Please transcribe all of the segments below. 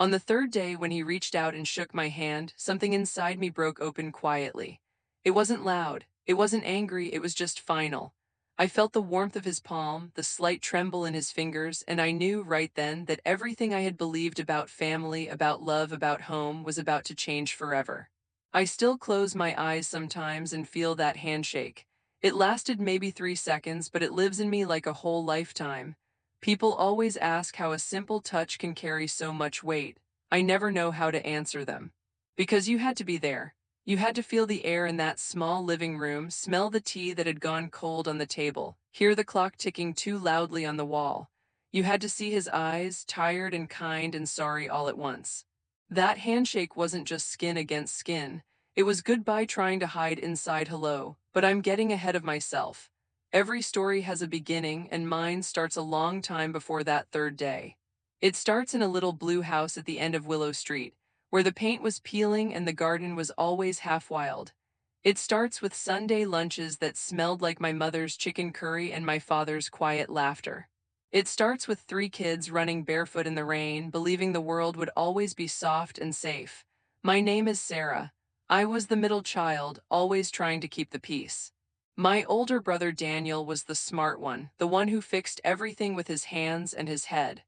On the third day, when he reached out and shook my hand, something inside me broke open quietly. It wasn't loud, it wasn't angry, it was just final. I felt the warmth of his palm, the slight tremble in his fingers, and I knew right then that everything I had believed about family, about love, about home was about to change forever. I still close my eyes sometimes and feel that handshake. It lasted maybe 3 seconds, but it lives in me like a whole lifetime. People always ask how a simple touch can carry so much weight. I never know how to answer them. Because you had to be there. You had to feel the air in that small living room, smell the tea that had gone cold on the table, hear the clock ticking too loudly on the wall. You had to see his eyes, tired and kind and sorry all at once. That handshake wasn't just skin against skin. It was goodbye trying to hide inside hello, but I'm getting ahead of myself. Every story has a beginning, and mine starts a long time before that third day. It starts in a little blue house at the end of Willow Street, where the paint was peeling and the garden was always half wild. It starts with Sunday lunches that smelled like my mother's chicken curry and my father's quiet laughter. It starts with 3 kids running barefoot in the rain, believing the world would always be soft and safe. My name is Sarah. I was the middle child, always trying to keep the peace. My older brother Daniel was the smart one, the one who fixed everything with his hands and his head.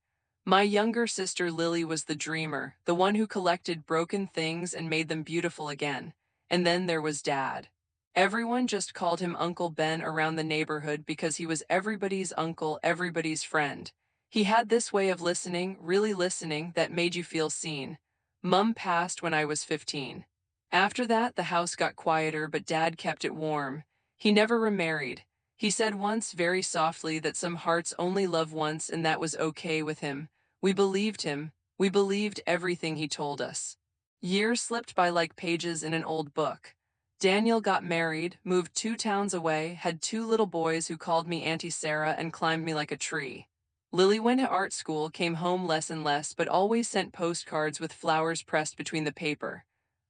My younger sister Lily was the dreamer, the one who collected broken things and made them beautiful again. And then there was Dad. Everyone just called him Uncle Ben around the neighborhood because he was everybody's uncle, everybody's friend. He had this way of listening, really listening, that made you feel seen. Mum passed when I was 15. After that, the house got quieter, but Dad kept it warm. He never remarried. He said once very softly that some hearts only love once and that was okay with him. We believed him. We believed everything he told us. Years slipped by like pages in an old book. Daniel got married, moved 2 towns away, had 2 little boys who called me Auntie Sarah and climbed me like a tree. Lily went to art school, came home less and less, but always sent postcards with flowers pressed between the paper.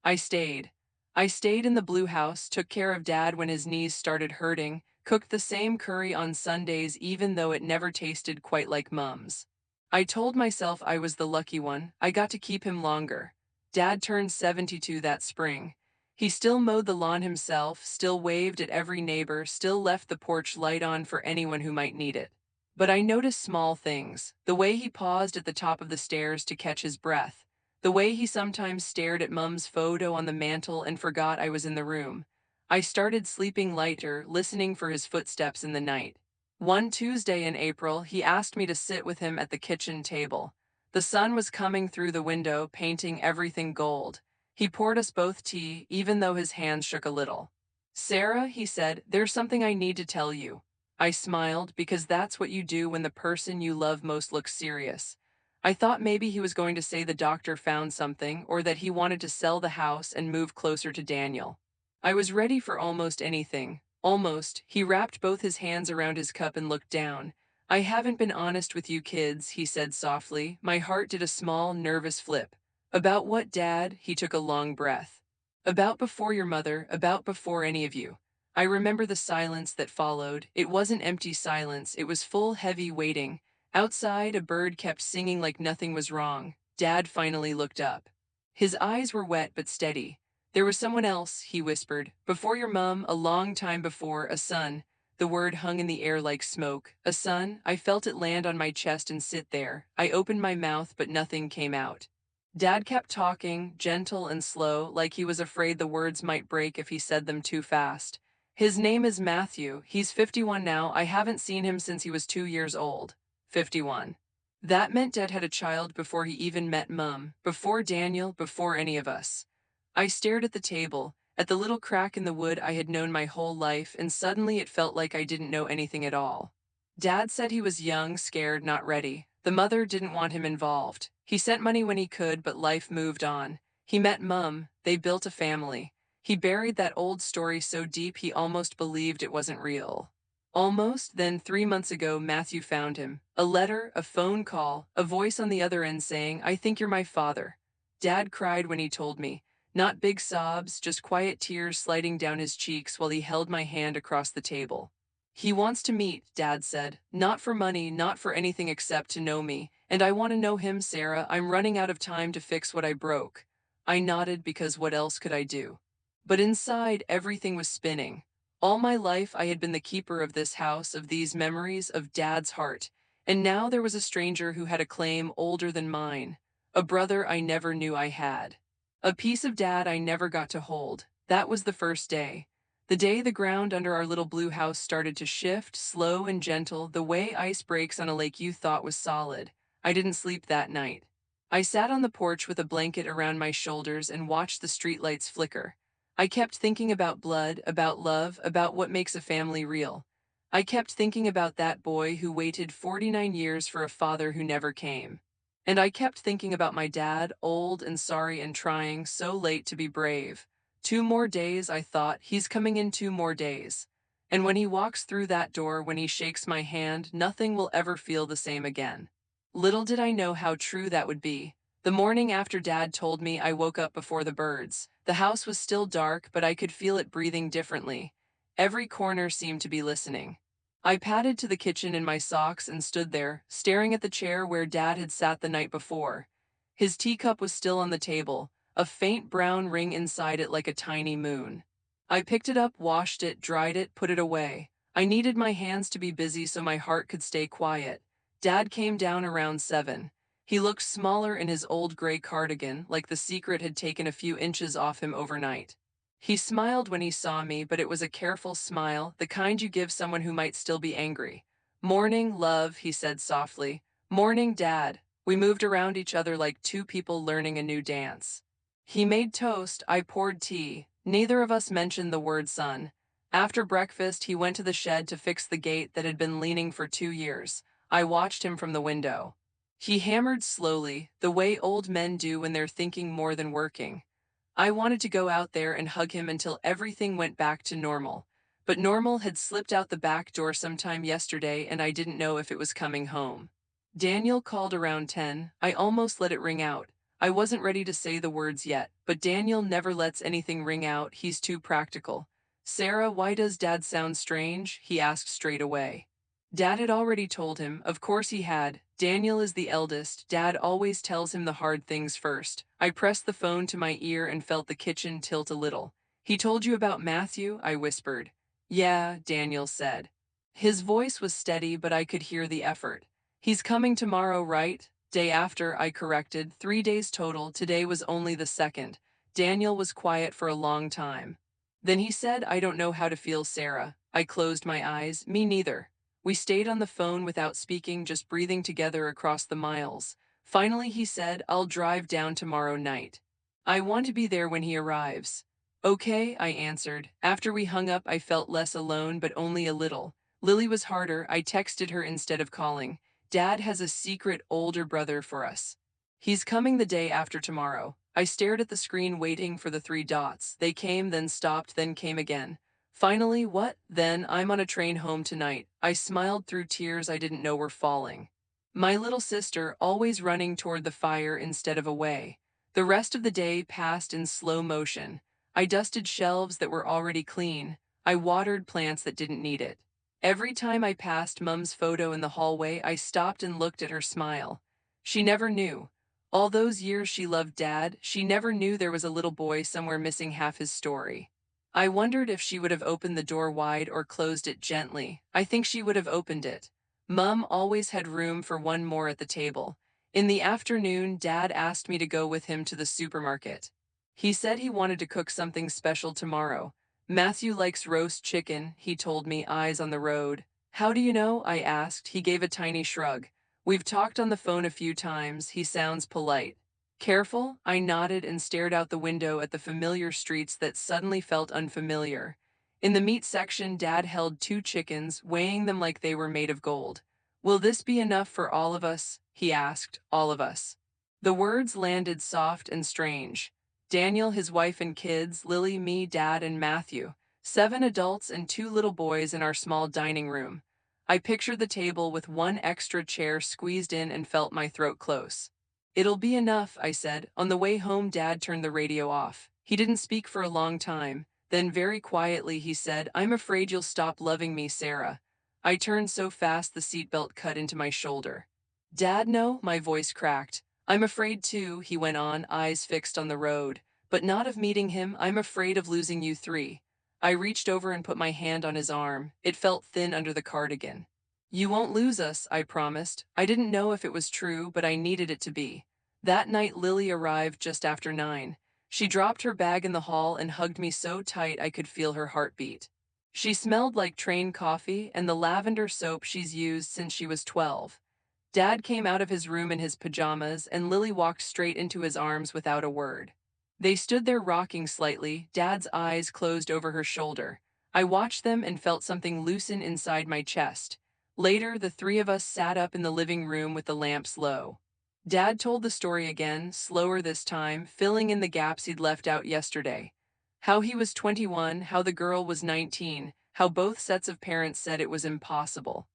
I stayed. I stayed in the blue house, took care of Dad when his knees started hurting, cooked the same curry on Sundays even though it never tasted quite like Mum's. I told myself I was the lucky one, I got to keep him longer. Dad turned 72 that spring. He still mowed the lawn himself, still waved at every neighbor, still left the porch light on for anyone who might need it. But I noticed small things, the way he paused at the top of the stairs to catch his breath, the way he sometimes stared at Mum's photo on the mantel and forgot I was in the room. I started sleeping lighter, listening for his footsteps in the night. One Tuesday in April, he asked me to sit with him at the kitchen table. The sun was coming through the window, painting everything gold. He poured us both tea, even though his hands shook a little. "Sarah," he said, "there's something I need to tell you." I smiled, because that's what you do when the person you love most looks serious. I thought maybe he was going to say the doctor found something, or that he wanted to sell the house and move closer to Daniel. I was ready for almost anything. Almost. He wrapped both his hands around his cup and looked down. "I haven't been honest with you kids," he said softly. My heart did a small, nervous flip. "About what, Dad?" He took a long breath. "About before your mother, about before any of you." I remember the silence that followed. It wasn't empty silence, it was full, heavy waiting. Outside, a bird kept singing like nothing was wrong. Dad finally looked up. His eyes were wet but steady. "There was someone else," he whispered. "Before your mum, a long time before, a son." The word hung in the air like smoke. A son? I felt it land on my chest and sit there. I opened my mouth, but nothing came out. Dad kept talking, gentle and slow, like he was afraid the words might break if he said them too fast. "His name is Matthew. He's 51 now. I haven't seen him since he was 2 years old." 51. That meant Dad had a child before he even met Mum, before Daniel, before any of us. I stared at the table, at the little crack in the wood I had known my whole life, and suddenly it felt like I didn't know anything at all. Dad said he was young, scared, not ready. The mother didn't want him involved. He sent money when he could, but life moved on. He met Mum. They built a family. He buried that old story so deep he almost believed it wasn't real. Almost. Then 3 months ago, Matthew found him. A letter, a phone call, a voice on the other end saying, "I think you're my father." Dad cried when he told me. Not big sobs, just quiet tears sliding down his cheeks while he held my hand across the table. "He wants to meet," Dad said. "Not for money, not for anything except to know me. And I want to know him, Sarah. I'm running out of time to fix what I broke. I nodded because what else could I do? But inside, everything was spinning. All my life, I had been the keeper of this house, of these memories, of Dad's heart. And now there was a stranger who had a claim older than mine. A brother I never knew I had. A piece of Dad I never got to hold. That was the first day. The day the ground under our little blue house started to shift, slow and gentle, the way ice breaks on a lake you thought was solid. I didn't sleep that night. I sat on the porch with a blanket around my shoulders and watched the streetlights flicker. I kept thinking about blood, about love, about what makes a family real. I kept thinking about that boy who waited 49 years for a father who never came. And I kept thinking about my dad, old and sorry and trying so late to be brave. 2 more days, I thought, he's coming in 2 more days. And when he walks through that door, when he shakes my hand, nothing will ever feel the same again. Little did I know how true that would be. The morning after Dad told me, I woke up before the birds. The house was still dark, but I could feel it breathing differently. Every corner seemed to be listening. I padded to the kitchen in my socks and stood there, staring at the chair where Dad had sat the night before. His teacup was still on the table, a faint brown ring inside it like a tiny moon. I picked it up, washed it, dried it, put it away. I needed my hands to be busy so my heart could stay quiet. Dad came down around 7. He looked smaller in his old gray cardigan, like the secret had taken a few inches off him overnight. He smiled when he saw me, but it was a careful smile, the kind you give someone who might still be angry. "Morning, love," he said softly. "Morning, Dad." We moved around each other like two people learning a new dance. He made toast, I poured tea. Neither of us mentioned the word son. After breakfast, he went to the shed to fix the gate that had been leaning for 2 years. I watched him from the window. He hammered slowly, the way old men do when they're thinking more than working. I wanted to go out there and hug him until everything went back to normal. But normal had slipped out the back door sometime yesterday and I didn't know if it was coming home. Daniel called around 10. I almost let it ring out. I wasn't ready to say the words yet, but Daniel never lets anything ring out, he's too practical. "Sarah, why does Dad sound strange?" he asked straight away. Dad had already told him, of course he had. Daniel is the eldest, Dad always tells him the hard things first. I pressed the phone to my ear and felt the kitchen tilt a little. "He told you about Matthew?" I whispered. "Yeah," Daniel said. His voice was steady, but I could hear the effort. "He's coming tomorrow, right?" "Day after," I corrected. 3 days total, today was only the second. Daniel was quiet for a long time. Then he said, "I don't know how to feel, Sarah." I closed my eyes. "Me neither." We stayed on the phone without speaking, just breathing together across the miles. Finally he said, "I'll drive down tomorrow night. I want to be there when he arrives." "Okay," I answered. After we hung up, I felt less alone, but only a little. Lily was harder. I texted her instead of calling. "Dad has a secret older brother for us. He's coming the day after tomorrow." I stared at the screen waiting for the 3 dots. They came, then stopped, then came again. Finally, "What? Then I'm on a train home tonight." I smiled through tears I didn't know were falling. My little sister, always running toward the fire instead of away. The rest of the day passed in slow motion. I dusted shelves that were already clean. I watered plants that didn't need it. Every time I passed Mum's photo in the hallway, I stopped and looked at her smile. She never knew. All those years she loved Dad, she never knew there was a little boy somewhere missing half his story. I wondered if she would have opened the door wide or closed it gently. I think she would have opened it. Mum always had room for one more at the table. In the afternoon, Dad asked me to go with him to the supermarket. He said he wanted to cook something special tomorrow. "Matthew likes roast chicken," he told me, eyes on the road. "How do you know?" I asked. He gave a tiny shrug. "We've talked on the phone a few times. He sounds polite." "Careful?" I nodded and stared out the window at the familiar streets that suddenly felt unfamiliar. In the meat section, Dad held 2 chickens, weighing them like they were made of gold. "Will this be enough for all of us?" he asked. "All of us." The words landed soft and strange. Daniel, his wife and kids, Lily, me, Dad, and Matthew. 7 adults and 2 little boys in our small dining room. I pictured the table with one extra chair squeezed in and felt my throat close. "It'll be enough," I said. On the way home, Dad turned the radio off. He didn't speak for a long time. Then very quietly he said, "I'm afraid you'll stop loving me, Sarah." I turned so fast the seatbelt cut into my shoulder. Dad, no, my voice cracked. I'm afraid too, he went on, eyes fixed on the road. But not of meeting him, I'm afraid of losing you three. I reached over and put my hand on his arm. It felt thin under the cardigan. You won't lose us, I promised. I didn't know if it was true, but I needed it to be. That night Lily arrived just after 9. She dropped her bag in the hall and hugged me so tight I could feel her heartbeat. She smelled like train coffee and the lavender soap she's used since she was 12. Dad came out of his room in his pajamas, and Lily walked straight into his arms without a word. They stood there rocking slightly, Dad's eyes closed over her shoulder. I watched them and felt something loosen inside my chest. Later, the three of us sat up in the living room with the lamps low. Dad told the story again, slower this time, filling in the gaps he'd left out yesterday. How he was 21, how the girl was 19, how both sets of parents said it was impossible.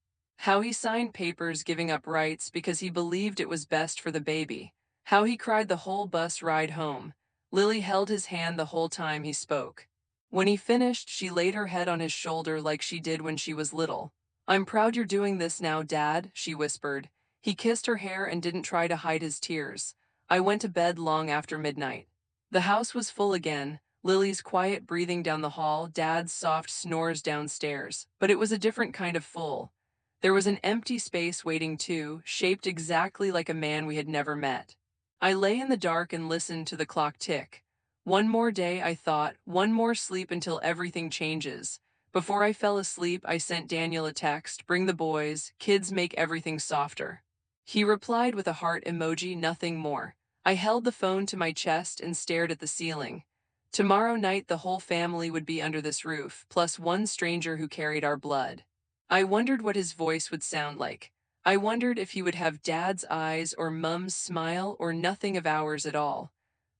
How he signed papers giving up rights because he believed it was best for the baby. How he cried the whole bus ride home. Lily held his hand the whole time he spoke. When he finished, she laid her head on his shoulder like she did when she was little. I'm proud you're doing this now, Dad, she whispered. He kissed her hair and didn't try to hide his tears. I went to bed long after midnight. The house was full again, Lily's quiet breathing down the hall, Dad's soft snores downstairs, but it was a different kind of full. There was an empty space waiting too, shaped exactly like a man we had never met. I lay in the dark and listened to the clock tick. One more day, I thought, one more sleep until everything changes. Before I fell asleep, I sent Daniel a text, bring the boys, kids make everything softer. He replied with a heart emoji, nothing more. I held the phone to my chest and stared at the ceiling. Tomorrow night the whole family would be under this roof, plus one stranger who carried our blood. I wondered what his voice would sound like. I wondered if he would have Dad's eyes or Mum's smile or nothing of ours at all.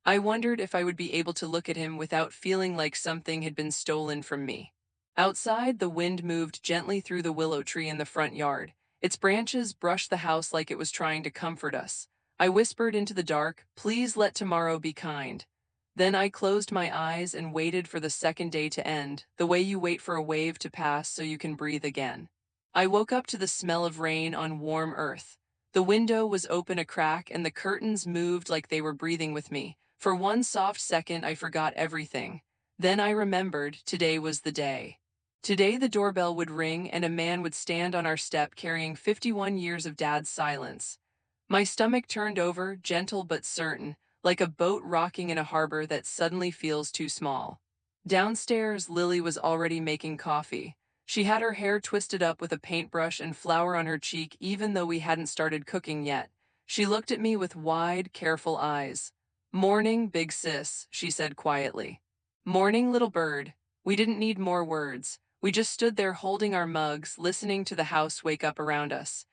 I wondered if I would be able to look at him without feeling like something had been stolen from me. Outside, the wind moved gently through the willow tree in the front yard. Its branches brushed the house like it was trying to comfort us. I whispered into the dark, "Please let tomorrow be kind." Then I closed my eyes and waited for the second day to end, the way you wait for a wave to pass so you can breathe again. I woke up to the smell of rain on warm earth. The window was open a crack and the curtains moved like they were breathing with me. For one soft second, I forgot everything. Then I remembered today was the day. Today the doorbell would ring and a man would stand on our step carrying 51 years of Dad's silence. My stomach turned over, gentle but certain, like a boat rocking in a harbor that suddenly feels too small. Downstairs, Lily was already making coffee. She had her hair twisted up with a paintbrush and flour on her cheek even though we hadn't started cooking yet. She looked at me with wide, careful eyes. "Morning, big sis," she said quietly. "Morning, little bird." We didn't need more words. We just stood there holding our mugs, listening to the house wake up around us.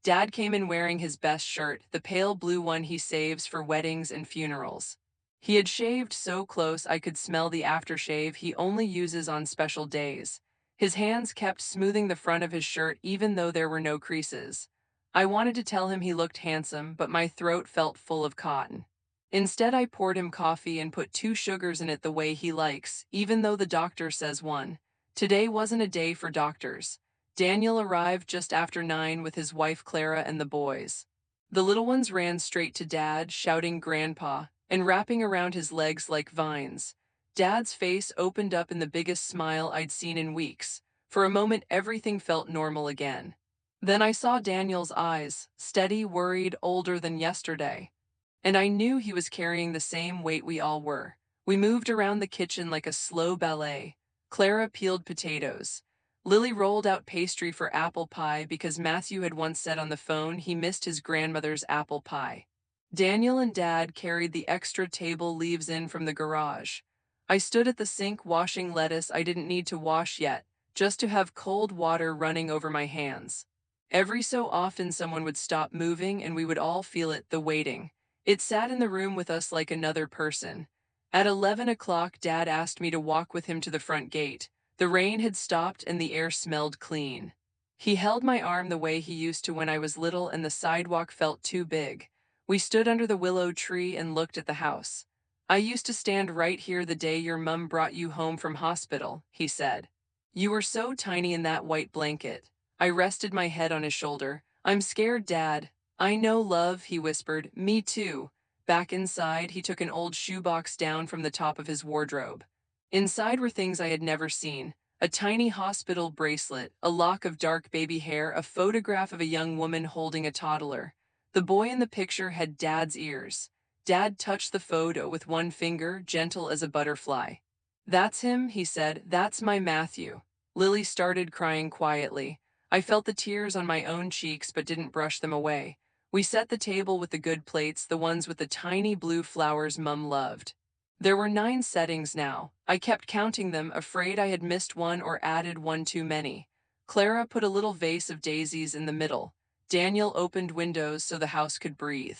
Dad came in wearing his best shirt, the pale blue one he saves for weddings and funerals. He had shaved so close I could smell the aftershave he only uses on special days. His hands kept smoothing the front of his shirt even though there were no creases. I wanted to tell him he looked handsome, but my throat felt full of cotton. Instead, I poured him coffee and put 2 sugars in it the way he likes, even though the doctor says one. Today wasn't a day for doctors. Daniel arrived just after 9 with his wife Clara and the boys. The little ones ran straight to Dad, shouting "Grandpa," and wrapping around his legs like vines. Dad's face opened up in the biggest smile I'd seen in weeks. For a moment, everything felt normal again. Then I saw Daniel's eyes, steady, worried, older than yesterday. And I knew he was carrying the same weight we all were. We moved around the kitchen like a slow ballet. Clara peeled potatoes. Lily rolled out pastry for apple pie because Matthew had once said on the phone he missed his grandmother's apple pie. Daniel and Dad carried the extra table leaves in from the garage. I stood at the sink washing lettuce I didn't need to wash yet, just to have cold water running over my hands. Every so often someone would stop moving and we would all feel it, the waiting. It sat in the room with us like another person. At 11 o'clock, Dad asked me to walk with him to the front gate. The rain had stopped and the air smelled clean. He held my arm the way he used to when I was little and the sidewalk felt too big. We stood under the willow tree and looked at the house. "I used to stand right here the day your mum brought you home from hospital," he said. "You were so tiny in that white blanket." I rested my head on his shoulder. "I'm scared, Dad." I know, love, he whispered. Me too. Back inside, he took an old shoebox down from the top of his wardrobe. Inside were things I had never seen. A tiny hospital bracelet, a lock of dark baby hair, a photograph of a young woman holding a toddler. The boy in the picture had Dad's ears. Dad touched the photo with one finger, gentle as a butterfly. That's him, he said. That's my Matthew. Lily started crying quietly. I felt the tears on my own cheeks but didn't brush them away. We set the table with the good plates, the ones with the tiny blue flowers Mum loved. There were 9 settings now. I kept counting them, afraid I had missed one or added one too many. Clara put a little vase of daisies in the middle. Daniel opened windows so the house could breathe.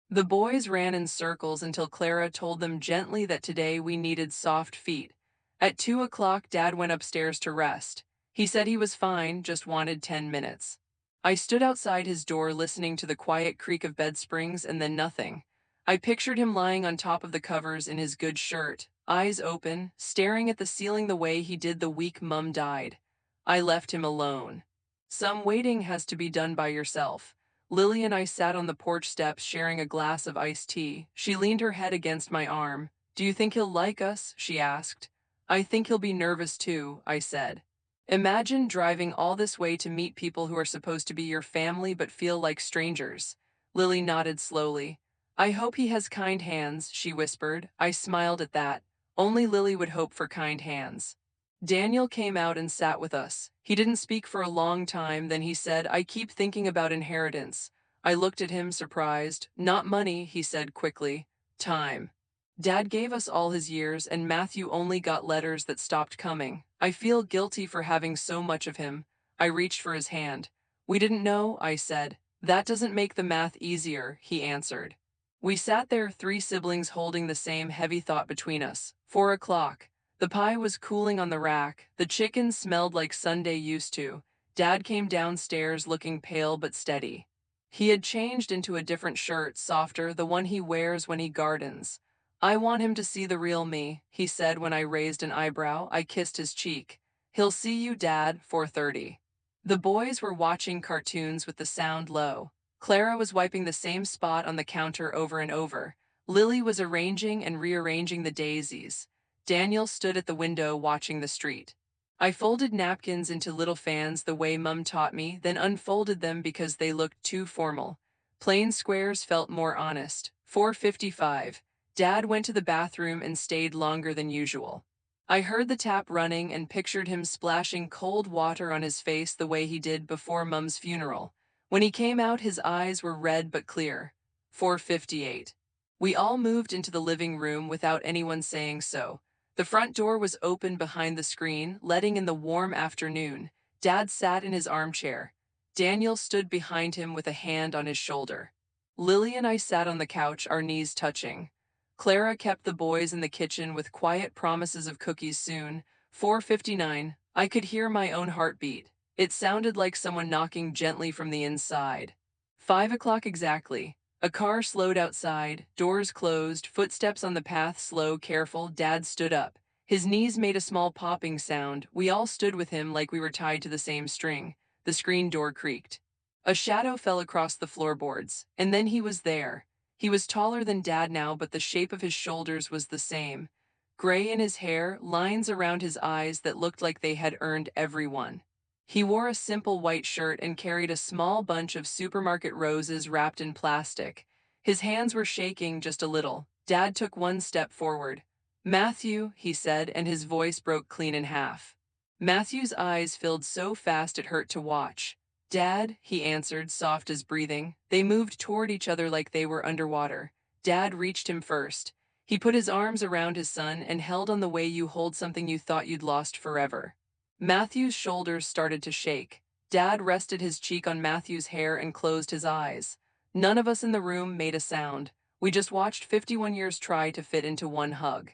The boys ran in circles until Clara told them gently that today we needed soft feet. At 2 o'clock, Dad went upstairs to rest. He said he was fine, just wanted 10 minutes. I stood outside his door listening to the quiet creak of bed springs and then nothing. I pictured him lying on top of the covers in his good shirt, eyes open, staring at the ceiling the way he did the week Mum died. I left him alone. Some waiting has to be done by yourself. Lily and I sat on the porch steps sharing a glass of iced tea. She leaned her head against my arm. Do you think he'll like us? She asked. I think he'll be nervous too, I said. Imagine driving all this way to meet people who are supposed to be your family but feel like strangers. Lily nodded slowly. I hope he has kind hands, she whispered. I smiled at that. Only Lily would hope for kind hands. Daniel came out and sat with us. He didn't speak for a long time, then he said, I keep thinking about inheritance. I looked at him, surprised. Not money, he said quickly. Time. Dad gave us all his years, and Matthew only got letters that stopped coming. I feel guilty for having so much of him. I reached for his hand. We didn't know, I said. That doesn't make the math easier, he answered. We sat there, 3 siblings holding the same heavy thought between us. 4 o'clock. The pie was cooling on the rack. The chicken smelled like Sunday used to. Dad came downstairs looking pale but steady. He had changed into a different shirt, softer, the one he wears when he gardens. I want him to see the real me, he said when I raised an eyebrow. I kissed his cheek. He'll see you, Dad, 4:30. The boys were watching cartoons with the sound low. Clara was wiping the same spot on the counter over and over. Lily was arranging and rearranging the daisies. Daniel stood at the window watching the street. I folded napkins into little fans the way Mum taught me, then unfolded them because they looked too formal. Plain squares felt more honest. 4:55. Dad went to the bathroom and stayed longer than usual. I heard the tap running and pictured him splashing cold water on his face the way he did before Mum's funeral. When he came out, his eyes were red but clear. 4:58. We all moved into the living room without anyone saying so. The front door was open behind the screen, letting in the warm afternoon. Dad sat in his armchair. Daniel stood behind him with a hand on his shoulder. Lily and I sat on the couch, our knees touching. Clara kept the boys in the kitchen with quiet promises of cookies soon. 4:59. I could hear my own heartbeat. It sounded like someone knocking gently from the inside. 5 o'clock exactly. A car slowed outside, doors closed, footsteps on the path slow, careful. Dad stood up. His knees made a small popping sound. We all stood with him like we were tied to the same string. The screen door creaked. A shadow fell across the floorboards, and then he was there. He was taller than Dad now, but the shape of his shoulders was the same. Gray in his hair, lines around his eyes that looked like they had earned everyone. He wore a simple white shirt and carried a small bunch of supermarket roses wrapped in plastic. His hands were shaking just a little. Dad took one step forward. Matthew, he said, and his voice broke clean in half. Matthew's eyes filled so fast it hurt to watch. Dad, he answered, soft as breathing. They moved toward each other like they were underwater. Dad reached him first. He put his arms around his son and held on the way you hold something you thought you'd lost forever. Matthew's shoulders started to shake. Dad rested his cheek on Matthew's hair and closed his eyes. None of us in the room made a sound. We just watched 51 years try to fit into one hug.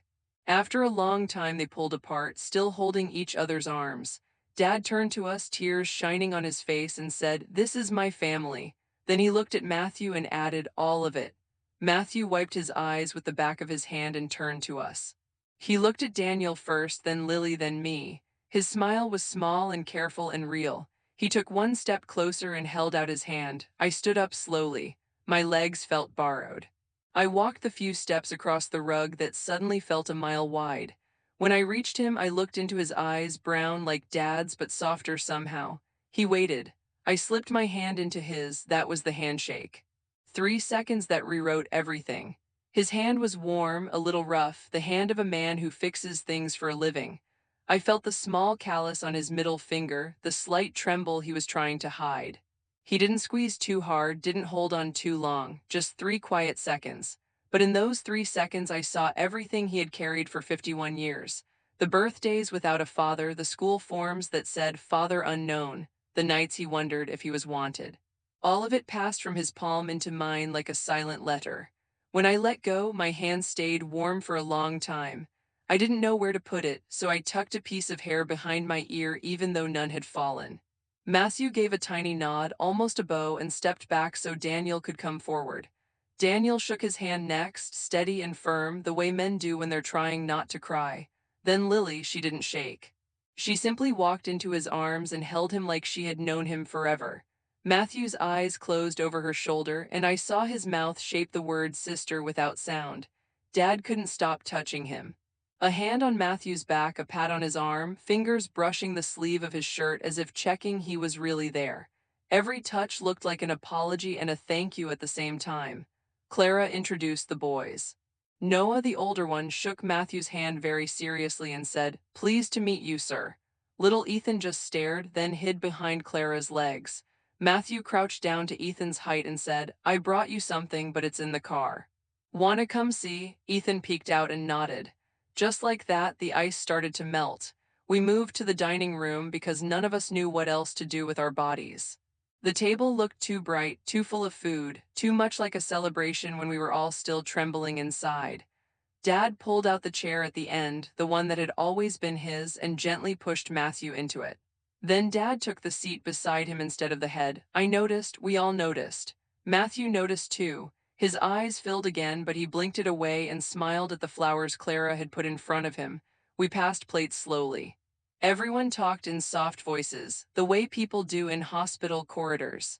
After a long time they pulled apart, still holding each other's arms. Dad turned to us, tears shining on his face, and said, "This is my family." Then he looked at Matthew and added, "All of it." Matthew wiped his eyes with the back of his hand and turned to us. He looked at Daniel first, then Lily, then me. His smile was small and careful and real. He took one step closer and held out his hand. I stood up slowly. My legs felt borrowed. I walked the few steps across the rug that suddenly felt a mile wide. When I reached him, I looked into his eyes, brown like Dad's but softer somehow. He waited. I slipped my hand into his. That was the handshake. 3 seconds that rewrote everything. His hand was warm, a little rough, the hand of a man who fixes things for a living. I felt the small callus on his middle finger, the slight tremble he was trying to hide. He didn't squeeze too hard, didn't hold on too long, just 3 quiet seconds. But in those 3 seconds, I saw everything he had carried for 51 years. The birthdays without a father, the school forms that said "Father Unknown," the nights he wondered if he was wanted. All of it passed from his palm into mine like a silent letter. When I let go, my hand stayed warm for a long time. I didn't know where to put it, so I tucked a piece of hair behind my ear even though none had fallen. Matthew gave a tiny nod, almost a bow, and stepped back so Daniel could come forward. Daniel shook his hand next, steady and firm, the way men do when they're trying not to cry. Then Lily, she didn't shake. She simply walked into his arms and held him like she had known him forever. Matthew's eyes closed over her shoulder, and I saw his mouth shape the word sister without sound. Dad couldn't stop touching him. A hand on Matthew's back, a pat on his arm, fingers brushing the sleeve of his shirt as if checking he was really there. Every touch looked like an apology and a thank you at the same time. Clara introduced the boys. Noah, the older one, shook Matthew's hand very seriously and said, "Pleased to meet you, sir." Little Ethan just stared, then hid behind Clara's legs. Matthew crouched down to Ethan's height and said, "I brought you something, but it's in the car." "Wanna come see?" Ethan peeked out and nodded. Just like that, the ice started to melt. We moved to the dining room because none of us knew what else to do with our bodies. The table looked too bright, too full of food, too much like a celebration when we were all still trembling inside. Dad pulled out the chair at the end, the one that had always been his, and gently pushed Matthew into it. Then Dad took the seat beside him instead of the head. I noticed, we all noticed. Matthew noticed too. His eyes filled again, but he blinked it away and smiled at the flowers Clara had put in front of him. We passed plates slowly. Everyone talked in soft voices, the way people do in hospital corridors.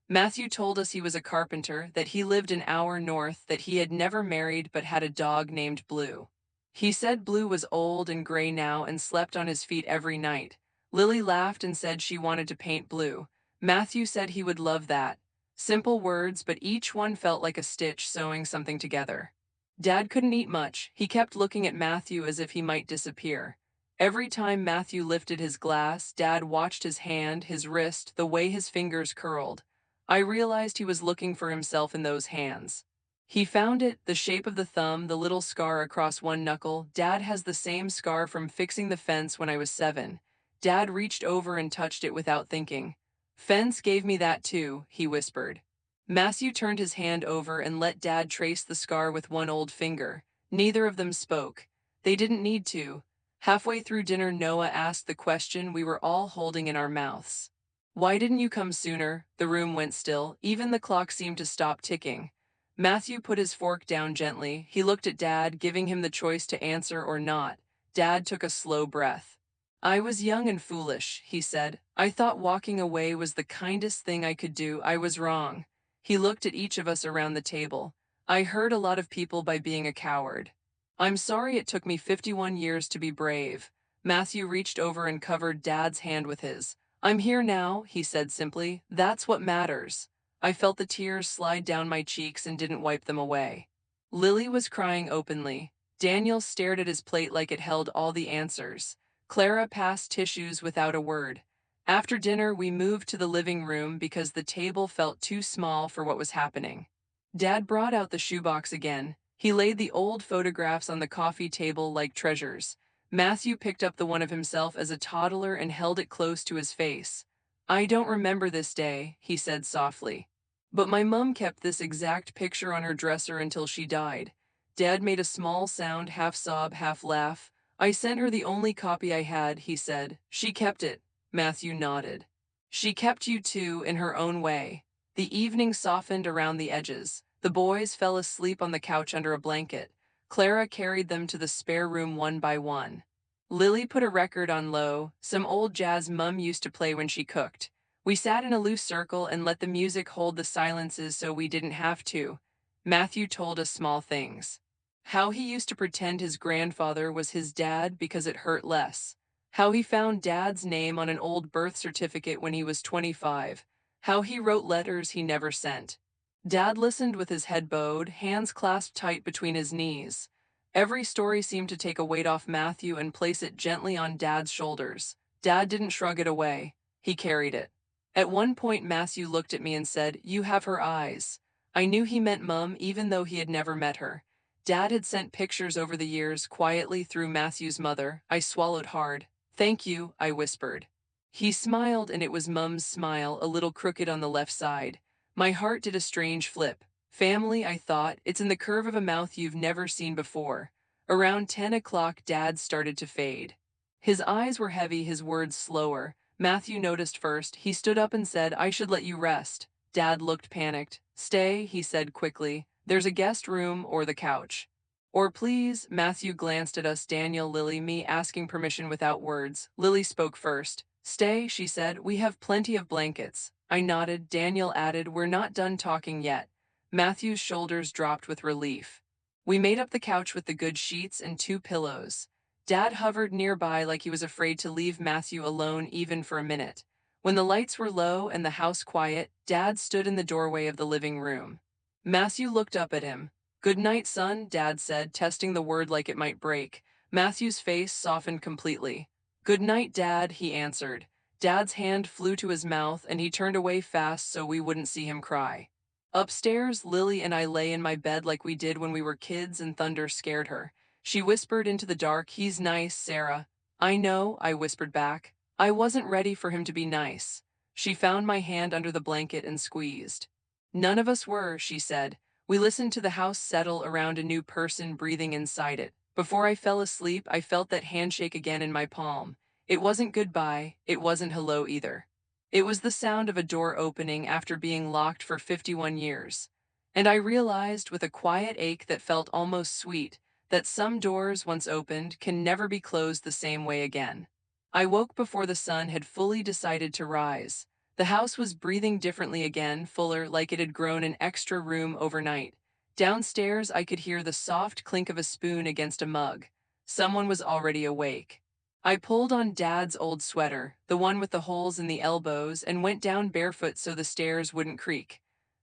Matthew told us he was a carpenter, that he lived an hour north, that he had never married but had a dog named Blue. He said Blue was old and gray now and slept on his feet every night. Lily laughed and said she wanted to paint Blue. Matthew said he would love that. Simple words, but each one felt like a stitch sewing something together. Dad couldn't eat much. He kept looking at Matthew as if he might disappear. Every time Matthew lifted his glass, Dad watched his hand, his wrist, the way his fingers curled. I realized he was looking for himself in those hands. He found it, the shape of the thumb, the little scar across one knuckle. Dad has the same scar from fixing the fence when I was 7. Dad reached over and touched it without thinking. "Fence gave me that too," he whispered. Matthew turned his hand over and let Dad trace the scar with one old finger. Neither of them spoke. They didn't need to. Halfway through dinner, Noah asked the question we were all holding in our mouths. "Why didn't you come sooner?" The room went still. Even the clock seemed to stop ticking. Matthew put his fork down gently. He looked at Dad, giving him the choice to answer or not. Dad took a slow breath. "I was young and foolish," he said. "I thought walking away was the kindest thing I could do. I was wrong." He looked at each of us around the table. "I hurt a lot of people by being a coward. I'm sorry it took me 51 years to be brave." Matthew reached over and covered Dad's hand with his. "I'm here now," he said simply. "That's what matters." I felt the tears slide down my cheeks and didn't wipe them away. Lily was crying openly. Daniel stared at his plate like it held all the answers. Clara passed tissues without a word. After dinner, we moved to the living room because the table felt too small for what was happening. Dad brought out the shoebox again. He laid the old photographs on the coffee table like treasures. Matthew picked up the one of himself as a toddler and held it close to his face. "I don't remember this day," he said softly. "But my mom kept this exact picture on her dresser until she died." Dad made a small sound, half sob, half laugh. "I sent her the only copy I had," he said. "She kept it." Matthew nodded. "She kept you too, in her own way." The evening softened around the edges. The boys fell asleep on the couch under a blanket. Clara carried them to the spare room one by one. Lily put a record on low, some old jazz Mum used to play when she cooked. We sat in a loose circle and let the music hold the silences so we didn't have to. Matthew told us small things. How he used to pretend his grandfather was his dad because it hurt less. How he found dad's name on an old birth certificate when he was 25. How he wrote letters he never sent. Dad listened with his head bowed, hands clasped tight between his knees. Every story seemed to take a weight off Matthew and place it gently on Dad's shoulders. Dad didn't shrug it away. He carried it. At one point, Matthew looked at me and said, "You have her eyes." I knew he meant Mum, even though he had never met her. Dad had sent pictures over the years, quietly through Matthew's mother. I swallowed hard. "Thank you," I whispered. He smiled, and it was Mum's smile, a little crooked on the left side. My heart did a strange flip. Family, I thought, it's in the curve of a mouth you've never seen before. Around 10 o'clock, Dad started to fade. His eyes were heavy, his words slower. Matthew noticed first. He stood up and said, "I should let you rest." Dad looked panicked. "Stay," he said quickly. "There's a guest room or the couch." "Or please," Matthew glanced at us, Daniel, Lily, me, asking permission without words. Lily spoke first. "Stay," she said. "We have plenty of blankets." I nodded. Daniel added, "We're not done talking yet." Matthew's shoulders dropped with relief. We made up the couch with the good sheets and 2 pillows. Dad hovered nearby like he was afraid to leave Matthew alone even for a minute. When the lights were low and the house quiet, Dad stood in the doorway of the living room. Matthew looked up at him. "Good night, son," Dad said, testing the word like it might break. Matthew's face softened completely. "Good night, Dad," he answered. Dad's hand flew to his mouth and he turned away fast so we wouldn't see him cry. Upstairs, Lily and I lay in my bed like we did when we were kids and thunder scared her. She whispered into the dark, "He's nice, Sarah." "I know," I whispered back. I wasn't ready for him to be nice. She found my hand under the blanket and squeezed. "None of us were," she said. We listened to the house settle around a new person breathing inside it. Before I fell asleep, I felt that handshake again in my palm. It wasn't goodbye, it wasn't hello either. It was the sound of a door opening after being locked for 51 years. And I realized, with a quiet ache that felt almost sweet, that some doors, once opened, can never be closed the same way again. I woke before the sun had fully decided to rise. The house was breathing differently again, fuller, like it had grown an extra room overnight. Downstairs, I could hear the soft clink of a spoon against a mug. Someone was already awake. I pulled on Dad's old sweater, the one with the holes in the elbows, and went down barefoot so the stairs wouldn't creak.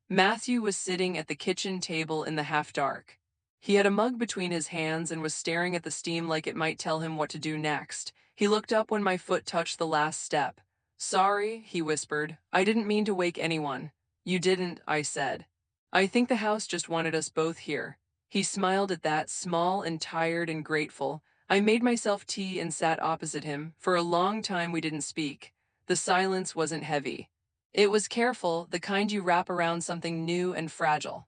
Matthew was sitting at the kitchen table in the half-dark. He had a mug between his hands and was staring at the steam like it might tell him what to do next. He looked up when my foot touched the last step. "Sorry," he whispered. "I didn't mean to wake anyone." "You didn't," I said. "I think the house just wanted us both here." He smiled at that, small and tired and grateful. I made myself tea and sat opposite him. For a long time we didn't speak. The silence wasn't heavy. It was careful, the kind you wrap around something new and fragile.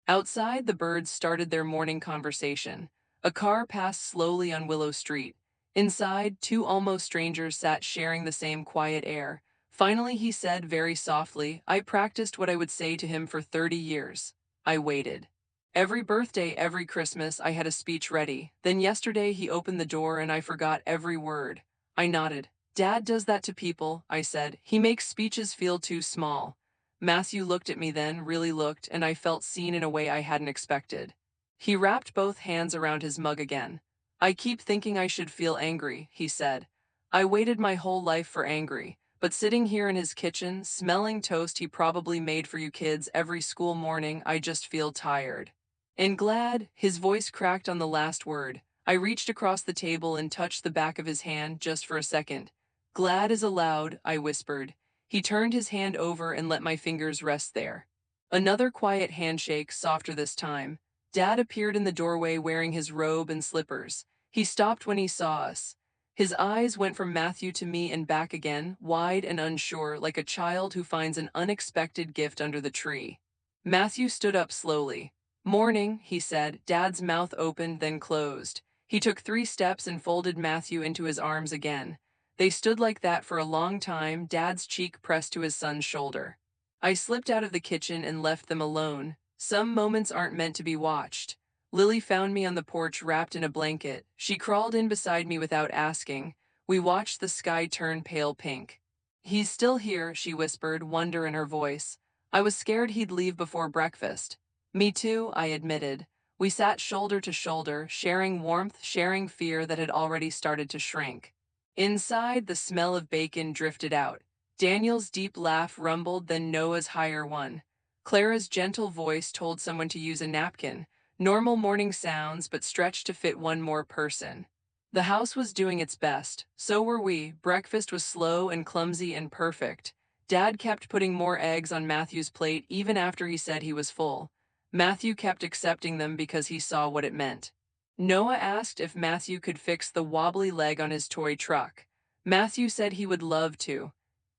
Outside, the birds started their morning conversation. A car passed slowly on Willow Street. Inside, 2 almost strangers sat sharing the same quiet air. Finally, he said very softly, "I practiced what I would say to him for 30 years. I waited. Every birthday, every Christmas, I had a speech ready. Then yesterday, he opened the door and I forgot every word." I nodded. "Dad does that to people," I said. "He makes speeches feel too small." Matthew looked at me then, really looked, and I felt seen in a way I hadn't expected. He wrapped both hands around his mug again. "I keep thinking I should feel angry," he said. "I waited my whole life for angry, but sitting here in his kitchen, smelling toast he probably made for you kids every school morning, I just feel tired. And glad." His voice cracked on the last word. I reached across the table and touched the back of his hand just for a second. "Glad is allowed," I whispered. He turned his hand over and let my fingers rest there. Another quiet handshake, softer this time. Dad appeared in the doorway wearing his robe and slippers. He stopped when he saw us. His eyes went from Matthew to me and back again, wide and unsure, like a child who finds an unexpected gift under the tree. Matthew stood up slowly. "Morning," he said. Dad's mouth opened, then closed. He took 3 steps and folded Matthew into his arms again. They stood like that for a long time, Dad's cheek pressed to his son's shoulder. I slipped out of the kitchen and left them alone. Some moments aren't meant to be watched. Lily found me on the porch wrapped in a blanket. She crawled in beside me without asking. We watched the sky turn pale pink. He's still here, she whispered, wonder in her voice. I was scared he'd leave before breakfast. Me too, I admitted. We sat shoulder to shoulder, sharing warmth, sharing fear that had already started to shrink. Inside, the smell of bacon drifted out. Daniel's deep laugh rumbled, then Noah's higher one. Clara's gentle voice told someone to use a napkin. Normal morning sounds, but stretched to fit one more person. The house was doing its best. So were we. Breakfast was slow and clumsy and perfect. Dad kept putting more eggs on Matthew's plate even after he said he was full. Matthew kept accepting them because he saw what it meant. Noah asked if Matthew could fix the wobbly leg on his toy truck. Matthew said he would love to.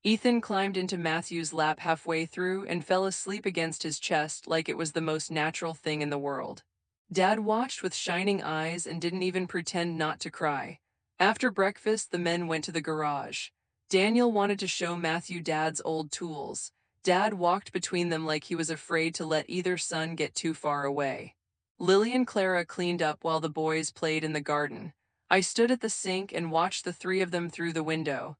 Ethan climbed into Matthew's lap halfway through and fell asleep against his chest like it was the most natural thing in the world. Dad watched with shining eyes and didn't even pretend not to cry. After breakfast, the men went to the garage. Daniel wanted to show Matthew Dad's old tools. Dad walked between them like he was afraid to let either son get too far away. Lily and Clara cleaned up while the boys played in the garden. I stood at the sink and watched the three of them through the window.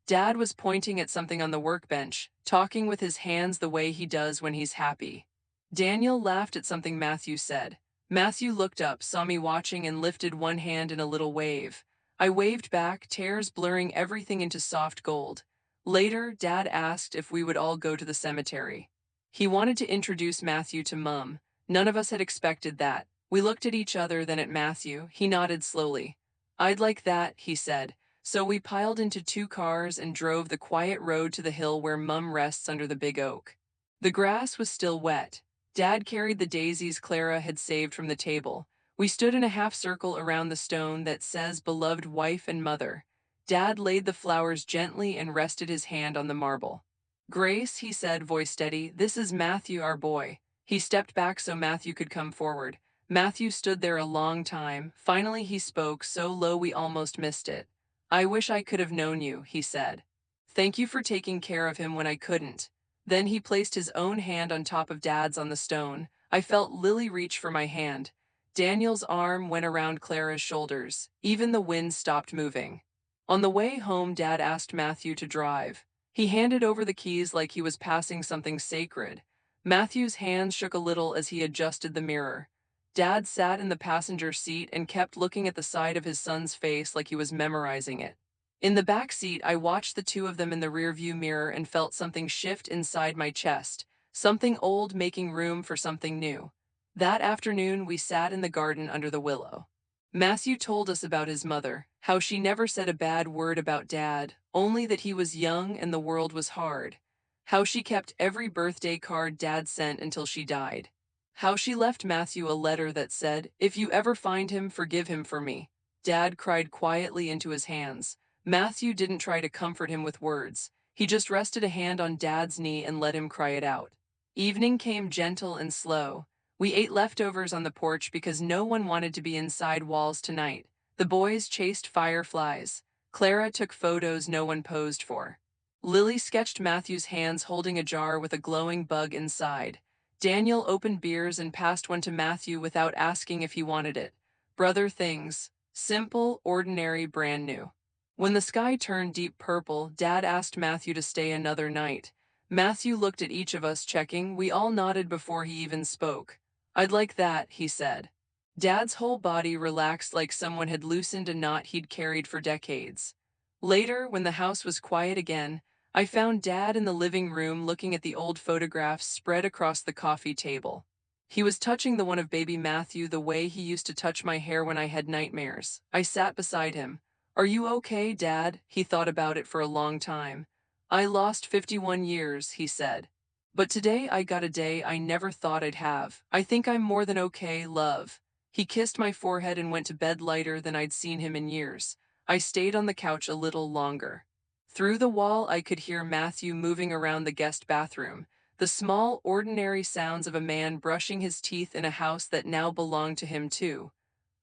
Dad was pointing at something on the workbench, talking with his hands the way he does when he's happy. Daniel laughed at something Matthew said. Matthew looked up, saw me watching, and lifted one hand in a little wave. I waved back, tears blurring everything into soft gold. Later, Dad asked if we would all go to the cemetery. He wanted to introduce Matthew to Mum. None of us had expected that. We looked at each other, then at Matthew. He nodded slowly. I'd like that, he said. So we piled into 2 cars and drove the quiet road to the hill where Mum rests under the big oak. The grass was still wet. Dad carried the daisies Clara had saved from the table. We stood in a half circle around the stone that says beloved wife and mother. Dad laid the flowers gently and rested his hand on the marble. Grace, he said, voice steady, this is Matthew, our boy. He stepped back so Matthew could come forward. Matthew stood there a long time. Finally he spoke, so low we almost missed it. I wish I could have known you, he said. Thank you for taking care of him when I couldn't. Then he placed his own hand on top of Dad's on the stone. I felt Lily reach for my hand. Daniel's arm went around Clara's shoulders. Even the wind stopped moving. On the way home, Dad asked Matthew to drive. He handed over the keys like he was passing something sacred. Matthew's hands shook a little as he adjusted the mirror. Dad sat in the passenger seat and kept looking at the side of his son's face like he was memorizing it. In the back seat, I watched the two of them in the rearview mirror and felt something shift inside my chest, something old making room for something new. That afternoon, we sat in the garden under the willow. Matthew told us about his mother, how she never said a bad word about Dad, only that he was young and the world was hard. How she kept every birthday card Dad sent until she died. How she left Matthew a letter that said, if you ever find him, forgive him for me. Dad cried quietly into his hands. Matthew didn't try to comfort him with words. He just rested a hand on Dad's knee and let him cry it out. Evening came gentle and slow. We ate leftovers on the porch because no one wanted to be inside walls tonight. The boys chased fireflies. Clara took photos no one posed for. Lily sketched Matthew's hands holding a jar with a glowing bug inside. Daniel opened beers and passed one to Matthew without asking if he wanted it. Brother things. Simple, ordinary, brand new. When the sky turned deep purple, Dad asked Matthew to stay another night. Matthew looked at each of us, checking. We all nodded before he even spoke. I'd like that, he said. Dad's whole body relaxed like someone had loosened a knot he'd carried for decades. Later, when the house was quiet again, I found Dad in the living room looking at the old photographs spread across the coffee table. He was touching the one of baby Matthew the way he used to touch my hair when I had nightmares. I sat beside him. Are you okay, Dad? He thought about it for a long time. I lost 51 years, he said. But today I got a day I never thought I'd have. I think I'm more than okay, love. He kissed my forehead and went to bed lighter than I'd seen him in years. I stayed on the couch a little longer. Through the wall I could hear Matthew moving around the guest bathroom, the small, ordinary sounds of a man brushing his teeth in a house that now belonged to him too.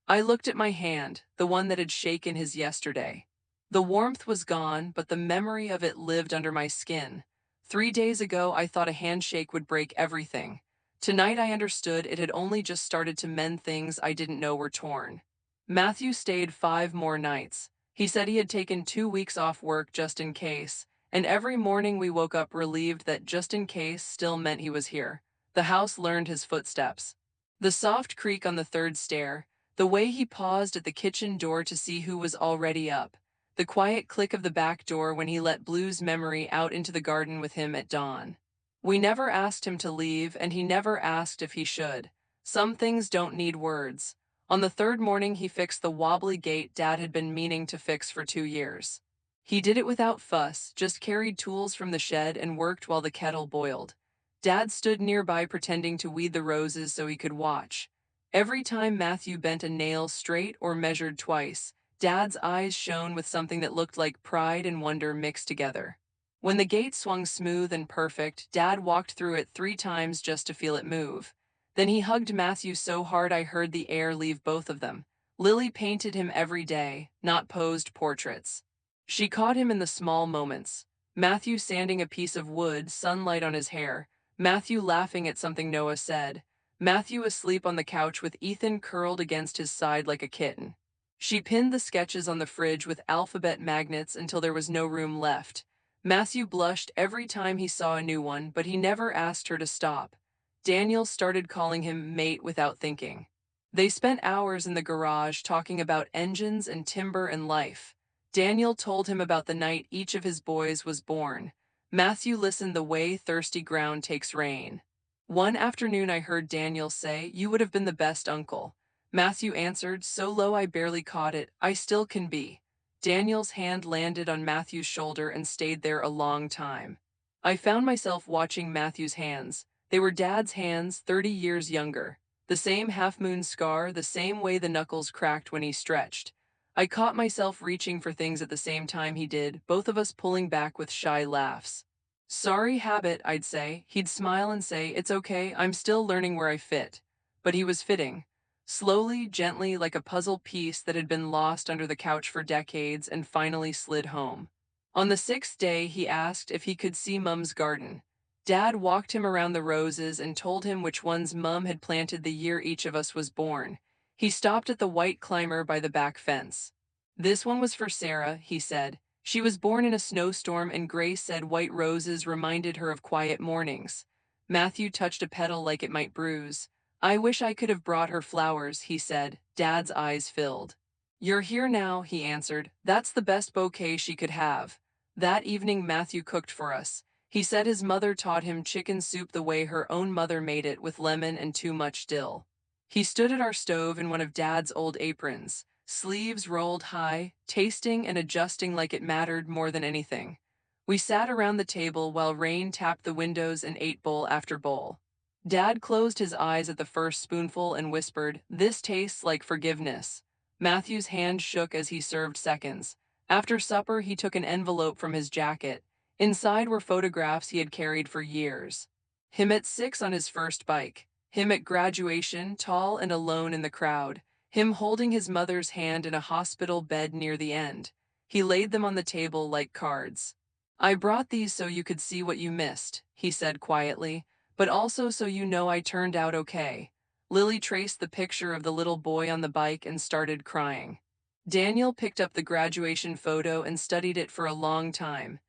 I looked at my hand, the one that had shaken his yesterday. The warmth was gone, but the memory of it lived under my skin. 3 days ago, I thought a handshake would break everything. Tonight, I understood it had only just started to mend things I didn't know were torn. Matthew stayed 5 more nights. He said he had taken 2 weeks off work just in case, And every morning we woke up relieved that just in case still meant he was here. The house learned his footsteps. The soft creak on the third stair, the way he paused at the kitchen door to see who was already up, the quiet click of the back door when he let Blue's memory out into the garden with him at dawn. We never asked him to leave, and he never asked if he should. Some things don't need words. On the third morning, he fixed the wobbly gate Dad had been meaning to fix for 2 years. He did it without fuss, just carried tools from the shed and worked while the kettle boiled. Dad stood nearby pretending to weed the roses so he could watch. Every time Matthew bent a nail straight or measured twice, Dad's eyes shone with something that looked like pride and wonder mixed together. When the gate swung smooth and perfect, Dad walked through it 3 times just to feel it move. Then he hugged Matthew so hard I heard the air leave both of them. Lily painted him every day, not posed portraits. She caught him in the small moments. Matthew sanding a piece of wood, sunlight on his hair. Matthew laughing at something Noah said. Matthew asleep on the couch with Ethan curled against his side like a kitten. She pinned the sketches on the fridge with alphabet magnets until there was no room left. Matthew blushed every time he saw a new one, but he never asked her to stop. Daniel started calling him mate without thinking. They spent hours in the garage talking about engines and timber and life. Daniel told him about the night each of his boys was born. Matthew listened the way thirsty ground takes rain. One afternoon I heard Daniel say, "You would have been the best uncle." Matthew answered, so low I barely caught it, "I still can be." Daniel's hand landed on Matthew's shoulder and stayed there a long time. I found myself watching Matthew's hands. They were Dad's hands, 30 years younger. The same half-moon scar, the same way the knuckles cracked when he stretched. I caught myself reaching for things at the same time he did, both of us pulling back with shy laughs. "Sorry, habit," I'd say. He'd smile and say, "It's okay, I'm still learning where I fit." But he was fitting. Slowly, gently, like a puzzle piece that had been lost under the couch for decades and finally slid home. On the 6th day, he asked if he could see Mum's garden. Dad walked him around the roses and told him which ones Mum had planted the year each of us was born. He stopped at the white climber by the back fence. "This one was for Sarah," he said. "She was born in a snowstorm, and Grace said white roses reminded her of quiet mornings." Matthew touched a petal like it might bruise. "I wish I could have brought her flowers," he said. Dad's eyes filled. "You're here now," he answered. "That's the best bouquet she could have." That evening Matthew cooked for us. He said his mother taught him chicken soup the way her own mother made it, with lemon and too much dill. He stood at our stove in one of Dad's old aprons, sleeves rolled high, tasting and adjusting like it mattered more than anything. We sat around the table while rain tapped the windows and ate bowl after bowl. Dad closed his eyes at the first spoonful and whispered, "This tastes like forgiveness." Matthew's hand shook as he served seconds. After supper, he took an envelope from his jacket. Inside were photographs he had carried for years. Him at 6 on his first bike. Him at graduation, tall and alone in the crowd. Him holding his mother's hand in a hospital bed near the end. He laid them on the table like cards. "I brought these so you could see what you missed," he said quietly, "but also so you know I turned out okay." Lily traced the picture of the little boy on the bike and started crying. Daniel picked up the graduation photo and studied it for a long time.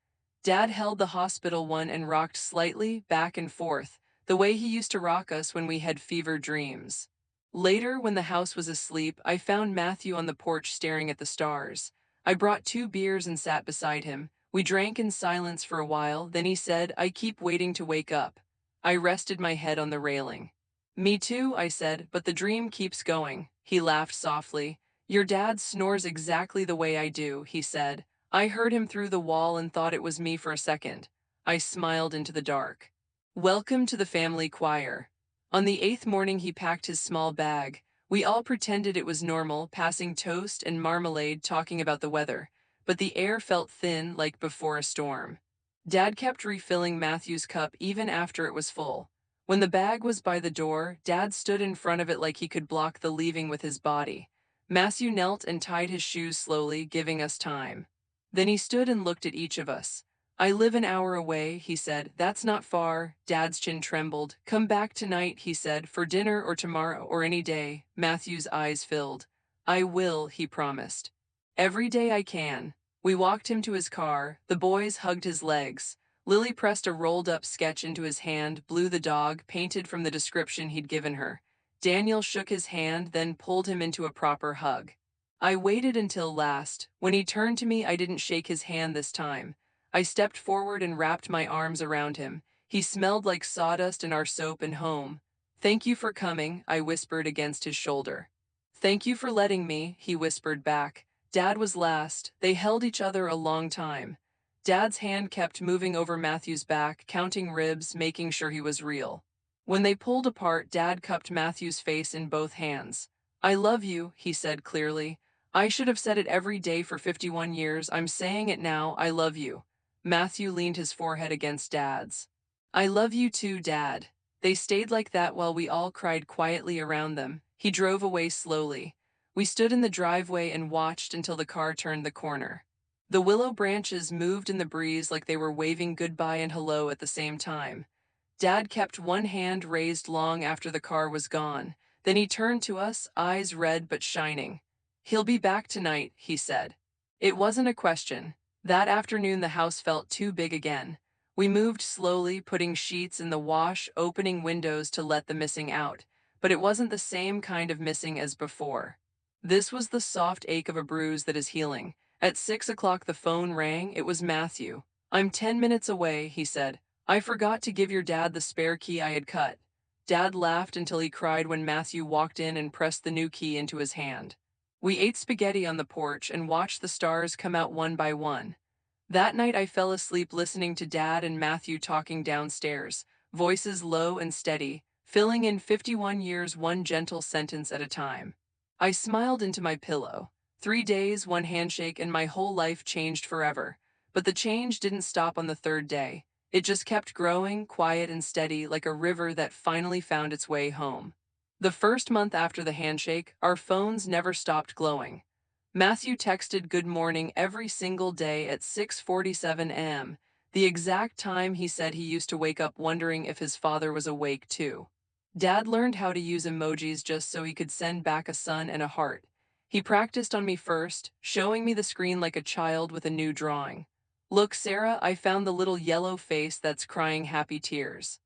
Dad held the hospital one and rocked slightly, back and forth, the way he used to rock us when we had fever dreams. Later, when the house was asleep, I found Matthew on the porch staring at the stars. I brought 2 beers and sat beside him. We drank in silence for a while, then he said, "I keep waiting to wake up." I rested my head on the railing. "Me too," I said, "but the dream keeps going." He laughed softly. "Your dad snores exactly the way I do," he said. "I heard him through the wall and thought it was me for a second." I smiled into the dark. "Welcome to the family choir." On the 8th morning he packed his small bag. We all pretended it was normal, passing toast and marmalade, talking about the weather. But the air felt thin, like before a storm. Dad kept refilling Matthew's cup even after it was full. When the bag was by the door, Dad stood in front of it like he could block the leaving with his body. Matthew knelt and tied his shoes slowly, giving us time. Then he stood and looked at each of us. "I live an hour away," he said. "That's not far." Dad's chin trembled. "Come back tonight," he said, "for dinner or tomorrow or any day." Matthew's eyes filled. "I will," he promised. "Every day I can." We walked him to his car, the boys hugged his legs. Lily pressed a rolled-up sketch into his hand, Blue the dog, painted from the description he'd given her. Daniel shook his hand, then pulled him into a proper hug. I waited until last. When he turned to me, I didn't shake his hand this time. I stepped forward and wrapped my arms around him. He smelled like sawdust and our soap and home. "Thank you for coming," I whispered against his shoulder. "Thank you for letting me," he whispered back. Dad was last. They held each other a long time. Dad's hand kept moving over Matthew's back, counting ribs, making sure he was real. When they pulled apart, Dad cupped Matthew's face in both hands. "I love you," he said clearly. "I should have said it every day for 51 years. I'm saying it now. I love you." Matthew leaned his forehead against Dad's. "I love you too, Dad." They stayed like that while we all cried quietly around them. He drove away slowly. We stood in the driveway and watched until the car turned the corner. The willow branches moved in the breeze like they were waving goodbye and hello at the same time. Dad kept one hand raised long after the car was gone. Then he turned to us, eyes red but shining. "He'll be back tonight," he said. It wasn't a question. That afternoon the house felt too big again. We moved slowly, putting sheets in the wash, opening windows to let the missing out. But it wasn't the same kind of missing as before. This was the soft ache of a bruise that is healing. At 6 o'clock the phone rang. It was Matthew. "I'm 10 minutes away," he said. "I forgot to give your dad the spare key I had cut." Dad laughed until he cried when Matthew walked in and pressed the new key into his hand. We ate spaghetti on the porch and watched the stars come out one by one. That night I fell asleep listening to Dad and Matthew talking downstairs, voices low and steady, filling in 51 years one gentle sentence at a time. I smiled into my pillow. 3 days, one handshake, and my whole life changed forever. But the change didn't stop on the third day. It just kept growing, quiet and steady, like a river that finally found its way home. The first month after the handshake, our phones never stopped glowing. Matthew texted good morning every single day at 6:47 a.m., the exact time he said he used to wake up wondering if his father was awake too. Dad learned how to use emojis just so he could send back a sun and a heart. He practiced on me first, showing me the screen like a child with a new drawing. "Look, Sarah, I found the little yellow face that's crying happy tears."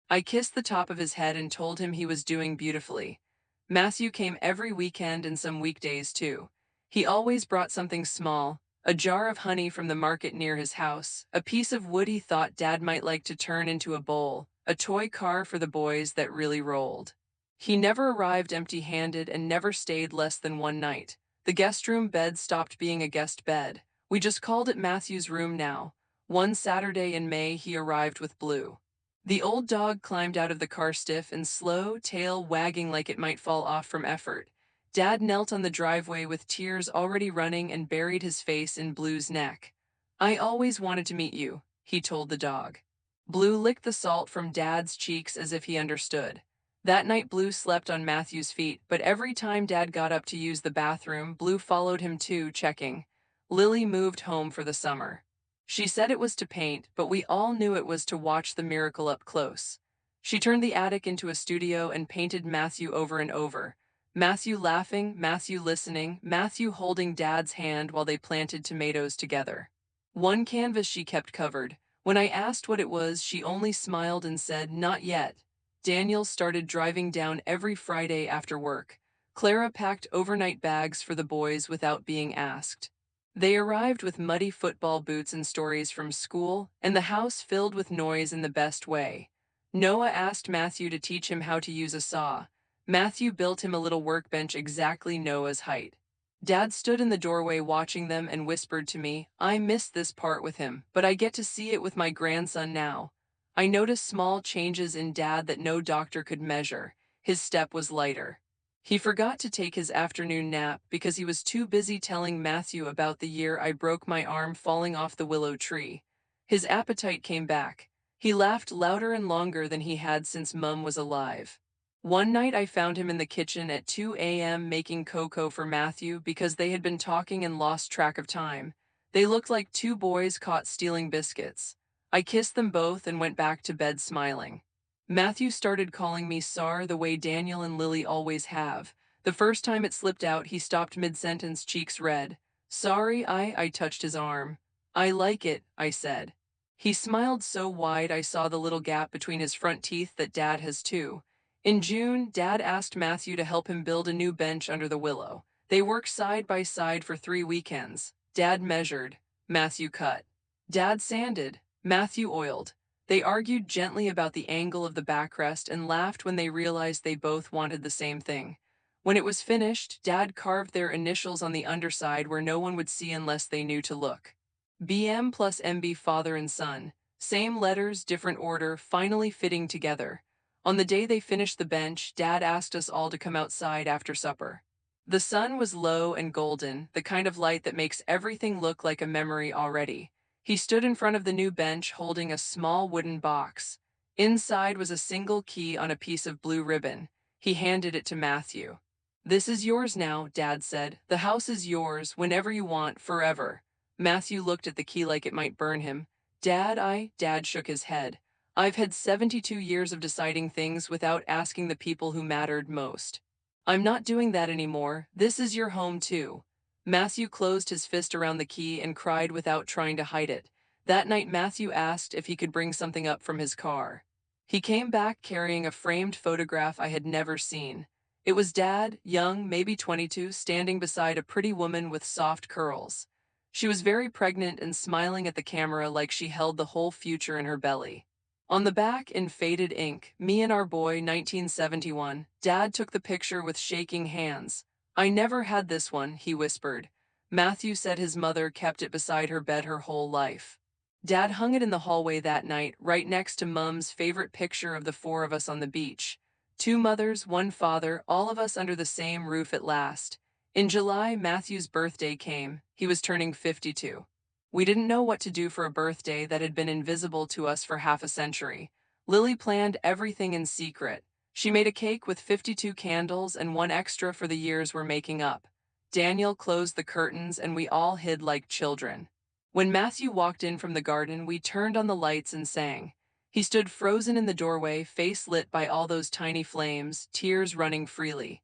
I kissed the top of his head and told him he was doing beautifully. Matthew came every weekend and some weekdays too. He always brought something small, a jar of honey from the market near his house, a piece of wood he thought Dad might like to turn into a bowl, a toy car for the boys that really rolled. He never arrived empty-handed and never stayed less than one night. The guest room bed stopped being a guest bed. We just called it Matthew's room now. One Saturday in May he arrived with Blue. The old dog climbed out of the car stiff and slow, tail wagging like it might fall off from effort. Dad knelt on the driveway with tears already running and buried his face in Blue's neck. "I always wanted to meet you," he told the dog. Blue licked the salt from Dad's cheeks as if he understood. That night Blue slept on Matthew's feet, but every time Dad got up to use the bathroom, Blue followed him too, checking. Lily moved home for the summer. She said it was to paint, but we all knew it was to watch the miracle up close. She turned the attic into a studio and painted Matthew over and over. Matthew laughing, Matthew listening, Matthew holding Dad's hand while they planted tomatoes together. One canvas she kept covered. When I asked what it was, she only smiled and said, "Not yet." Daniel started driving down every Friday after work. Clara packed overnight bags for the boys without being asked. They arrived with muddy football boots and stories from school, and the house filled with noise in the best way. Noah asked Matthew to teach him how to use a saw. Matthew built him a little workbench exactly Noah's height. Dad stood in the doorway watching them and whispered to me, "I missed this part with him, but I get to see it with my grandson now." I noticed small changes in Dad that no doctor could measure. His step was lighter. He forgot to take his afternoon nap because he was too busy telling Matthew about the year I broke my arm falling off the willow tree. His appetite came back. He laughed louder and longer than he had since Mum was alive. One night I found him in the kitchen at 2 a.m. making cocoa for Matthew because they had been talking and lost track of time. They looked like two boys caught stealing biscuits. I kissed them both and went back to bed smiling. Matthew started calling me Sar the way Daniel and Lily always have. The first time it slipped out, he stopped mid-sentence, cheeks red. Sorry, I touched his arm. I like it, I said. He smiled so wide I saw the little gap between his front teeth that Dad has too. In June, Dad asked Matthew to help him build a new bench under the willow. They worked side by side for 3 weekends. Dad measured, Matthew cut. Dad sanded, Matthew oiled. They argued gently about the angle of the backrest and laughed when they realized they both wanted the same thing. When it was finished, Dad carved their initials on the underside where no one would see unless they knew to look. BM plus MB, father and son. Same letters, different order, finally fitting together. On the day they finished the bench, Dad asked us all to come outside after supper. The sun was low and golden, the kind of light that makes everything look like a memory already. He stood in front of the new bench holding a small wooden box. Inside was a single key on a piece of blue ribbon. He handed it to Matthew. This is yours now, Dad said. The house is yours, whenever you want, forever. Matthew looked at the key like it might burn him. Dad shook his head. I've had 72 years of deciding things without asking the people who mattered most. I'm not doing that anymore. This is your home too. Matthew closed his fist around the key and cried without trying to hide it. That night Matthew asked if he could bring something up from his car. He came back carrying a framed photograph I had never seen. It was Dad, young, maybe 22, standing beside a pretty woman with soft curls. She was very pregnant and smiling at the camera like she held the whole future in her belly. On the back, in faded ink, "Me and our boy, 1971, Dad took the picture with shaking hands. I never had this one," he whispered. Matthew said his mother kept it beside her bed her whole life. Dad hung it in the hallway that night, right next to Mum's favorite picture of the four of us on the beach. 2 mothers, 1 father, all of us under the same roof at last. In July, Matthew's birthday came. He was turning 52. We didn't know what to do for a birthday that had been invisible to us for half a century. Lily planned everything in secret. She made a cake with 52 candles and 1 extra for the years we're making up. Daniel closed the curtains and we all hid like children. When Matthew walked in from the garden, we turned on the lights and sang. He stood frozen in the doorway, face lit by all those tiny flames, tears running freely.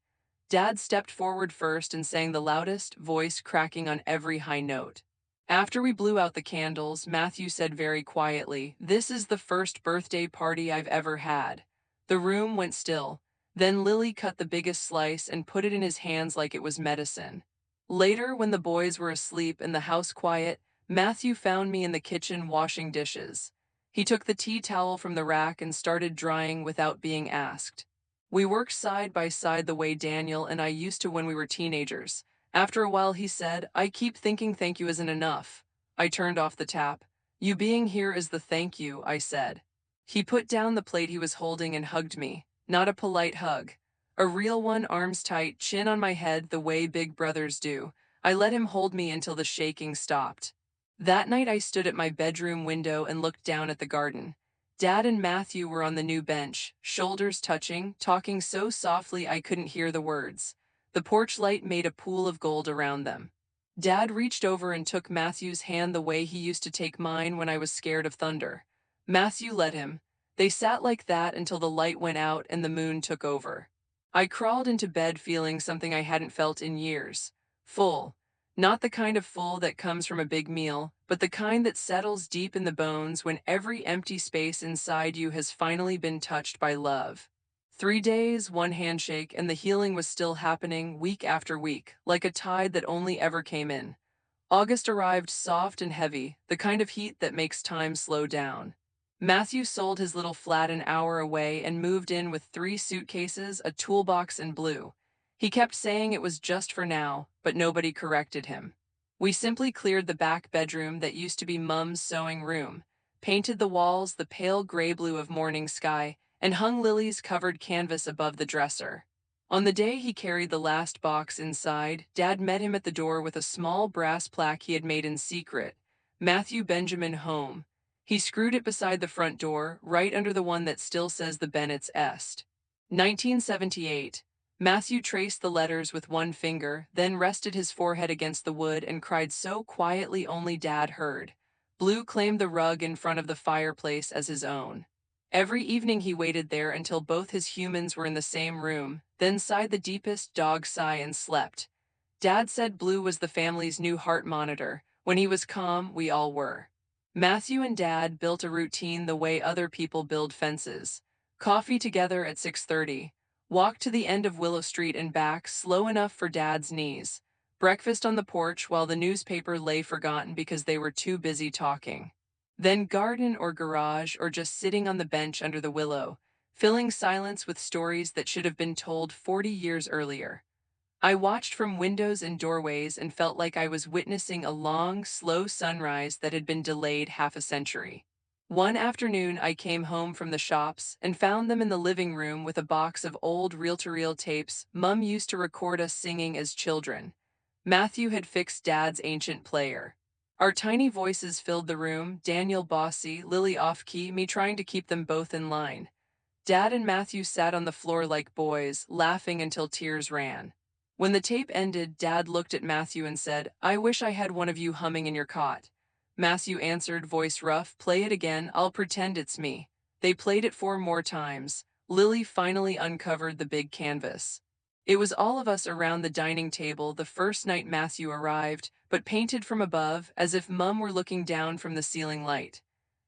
Dad stepped forward first and sang the loudest, voice cracking on every high note. After we blew out the candles, Matthew said very quietly, "This is the first birthday party I've ever had." The room went still. Then Lily cut the biggest slice and put it in his hands like it was medicine. Later, when the boys were asleep and the house quiet, Matthew found me in the kitchen washing dishes. He took the tea towel from the rack and started drying without being asked. We worked side by side the way Daniel and I used to when we were teenagers. After a while he said, "I keep thinking thank you isn't enough." I turned off the tap. "You being here is the thank you," I said. He put down the plate he was holding and hugged me. Not a polite hug. A real one, arms tight, chin on my head the way big brothers do. I let him hold me until the shaking stopped. That night I stood at my bedroom window and looked down at the garden. Dad and Matthew were on the new bench, shoulders touching, talking so softly I couldn't hear the words. The porch light made a pool of gold around them. Dad reached over and took Matthew's hand the way he used to take mine when I was scared of thunder. Matthew let him. They sat like that until the light went out and the moon took over. I crawled into bed feeling something I hadn't felt in years. Full. Not the kind of full that comes from a big meal, but the kind that settles deep in the bones when every empty space inside you has finally been touched by love. 3 days, 1 handshake, and the healing was still happening week after week, like a tide that only ever came in. August arrived soft and heavy, the kind of heat that makes time slow down. Matthew sold his little flat an hour away and moved in with 3 suitcases, a toolbox, and blue. He kept saying it was just for now, but nobody corrected him. We simply cleared the back bedroom that used to be Mum's sewing room, painted the walls the pale gray blue of morning sky, and hung Lily's covered canvas above the dresser. On the day he carried the last box inside, Dad met him at the door with a small brass plaque he had made in secret. "Matthew Benjamin Home." He screwed it beside the front door, right under the one that still says the Bennett's Est. 1978. Matthew traced the letters with 1 finger, then rested his forehead against the wood and cried so quietly only Dad heard. Blue claimed the rug in front of the fireplace as his own. Every evening he waited there until both his humans were in the same room, then sighed the deepest dog sigh and slept. Dad said Blue was the family's new heart monitor. When he was calm, we all were. Matthew and Dad built a routine the way other people build fences. Coffee together at 6:30. Walk to the end of Willow Street and back, slow enough for Dad's knees. Breakfast on the porch while the newspaper lay forgotten because they were too busy talking. Then garden or garage or just sitting on the bench under the willow, filling silence with stories that should have been told 40 years earlier. I watched from windows and doorways and felt like I was witnessing a long, slow sunrise that had been delayed half a century. One afternoon, I came home from the shops and found them in the living room with a box of old reel-to-reel tapes Mum used to record us singing as children. Matthew had fixed Dad's ancient player. Our tiny voices filled the room, Daniel bossy, Lily off-key, me trying to keep them both in line. Dad and Matthew sat on the floor like boys, laughing until tears ran. When the tape ended, Dad looked at Matthew and said, "I wish I had one of you humming in your cot." Matthew answered, voice rough, "Play it again, I'll pretend it's me." They played it 4 more times. Lily finally uncovered the big canvas. It was all of us around the dining table the first night Matthew arrived, but painted from above, as if Mum were looking down from the ceiling light.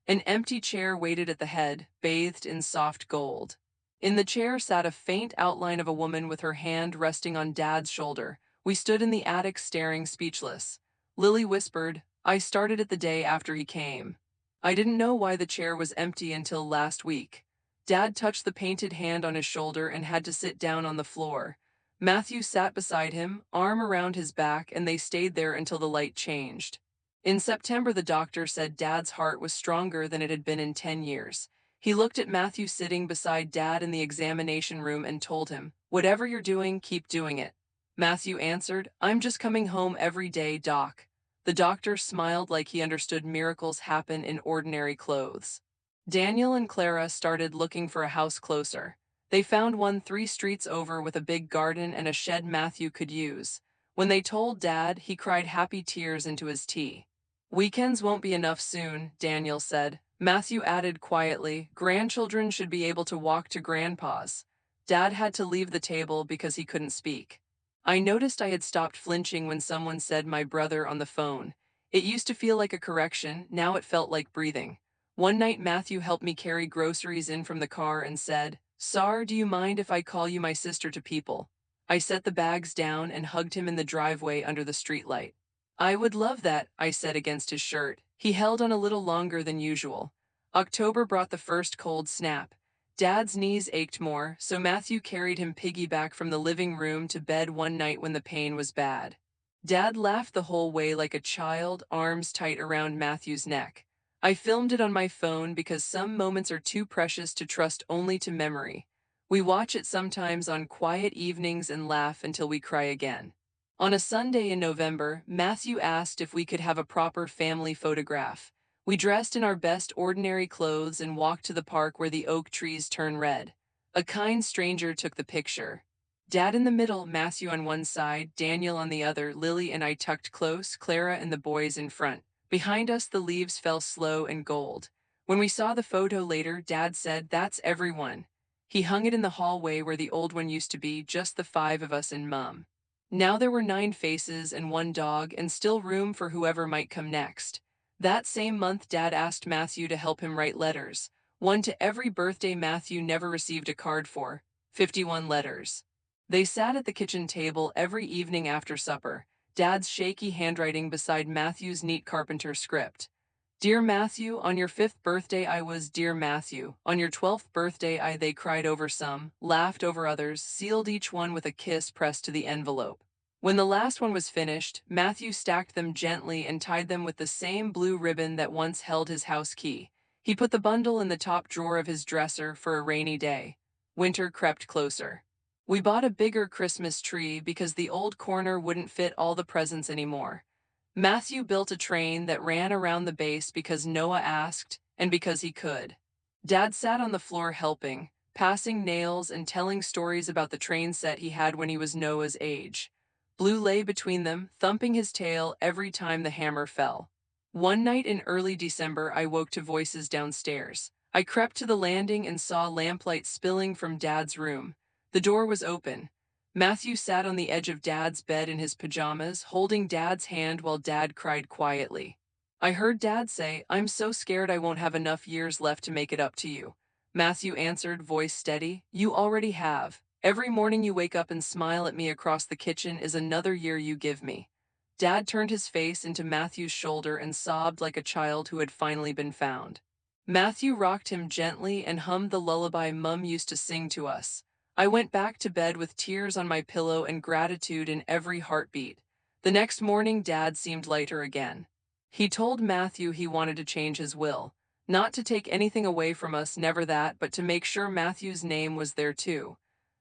An empty chair waited at the head, bathed in soft gold. In the chair sat a faint outline of a woman with her hand resting on Dad's shoulder. We stood in the attic staring speechless. Lily whispered, "I started it the day after he came. I didn't know why the chair was empty until last week." Dad touched the painted hand on his shoulder and had to sit down on the floor. Matthew sat beside him, arm around his back, and they stayed there until the light changed. In September, the doctor said Dad's heart was stronger than it had been in 10 years. He looked at Matthew sitting beside Dad in the examination room and told him, "Whatever you're doing, keep doing it." Matthew answered, "I'm just coming home every day, Doc." The doctor smiled like he understood miracles happen in ordinary clothes. Daniel and Clara started looking for a house closer. They found one 3 streets over with a big garden and a shed Matthew could use. When they told Dad, he cried happy tears into his tea. "Weekends won't be enough soon," Daniel said. Matthew added quietly, "Grandchildren should be able to walk to Grandpa's." Dad had to leave the table because he couldn't speak. I noticed I had stopped flinching when someone said my brother on the phone. It used to feel like a correction, now it felt like breathing. One night Matthew helped me carry groceries in from the car and said, "Sar, do you mind if I call you my sister to people?" I set the bags down and hugged him in the driveway under the streetlight. "I would love that," I said against his shirt. He held on a little longer than usual. October brought the first cold snap. Dad's knees ached more, so Matthew carried him piggyback from the living room to bed one night when the pain was bad. Dad laughed the whole way like a child, arms tight around Matthew's neck. I filmed it on my phone because some moments are too precious to trust only to memory. We watch it sometimes on quiet evenings and laugh until we cry again. On a Sunday in November, Matthew asked if we could have a proper family photograph. We dressed in our best ordinary clothes and walked to the park where the oak trees turn red. A kind stranger took the picture. Dad in the middle, Matthew on one side, Daniel on the other, Lily and I tucked close, Clara and the boys in front. Behind us, the leaves fell slow and gold. When we saw the photo later, Dad said, "That's everyone." He hung it in the hallway where the old one used to be, just the 5 of us and Mum. Now there were 9 faces and one dog, and still room for whoever might come next. That same month, Dad asked Matthew to help him write letters. One to every birthday Matthew never received a card for. 51 letters. They sat at the kitchen table every evening after supper, Dad's shaky handwriting beside Matthew's neat carpenter script. "Dear Matthew, on your 5th birthday I was Dear Matthew. On your 12th birthday they cried over some, laughed over others, sealed each one with a kiss pressed to the envelope." When the last one was finished, Matthew stacked them gently and tied them with the same blue ribbon that once held his house key. He put the bundle in the top drawer of his dresser for a rainy day. Winter crept closer. We bought a bigger Christmas tree because the old corner wouldn't fit all the presents anymore. Matthew built a train that ran around the base because Noah asked, and because he could. Dad sat on the floor helping, passing nails and telling stories about the train set he had when he was Noah's age. Blue lay between them, thumping his tail every time the hammer fell. One night in early December, I woke to voices downstairs. I crept to the landing and saw lamplight spilling from Dad's room. The door was open. Matthew sat on the edge of Dad's bed in his pajamas, holding Dad's hand while Dad cried quietly. I heard Dad say, "I'm so scared I won't have enough years left to make it up to you." Matthew answered, voice steady, "You already have. Every morning you wake up and smile at me across the kitchen is another year you give me." Dad turned his face into Matthew's shoulder and sobbed like a child who had finally been found. Matthew rocked him gently and hummed the lullaby Mum used to sing to us. I went back to bed with tears on my pillow and gratitude in every heartbeat. The next morning, Dad seemed lighter again. He told Matthew he wanted to change his will. Not to take anything away from us, never that, but to make sure Matthew's name was there too.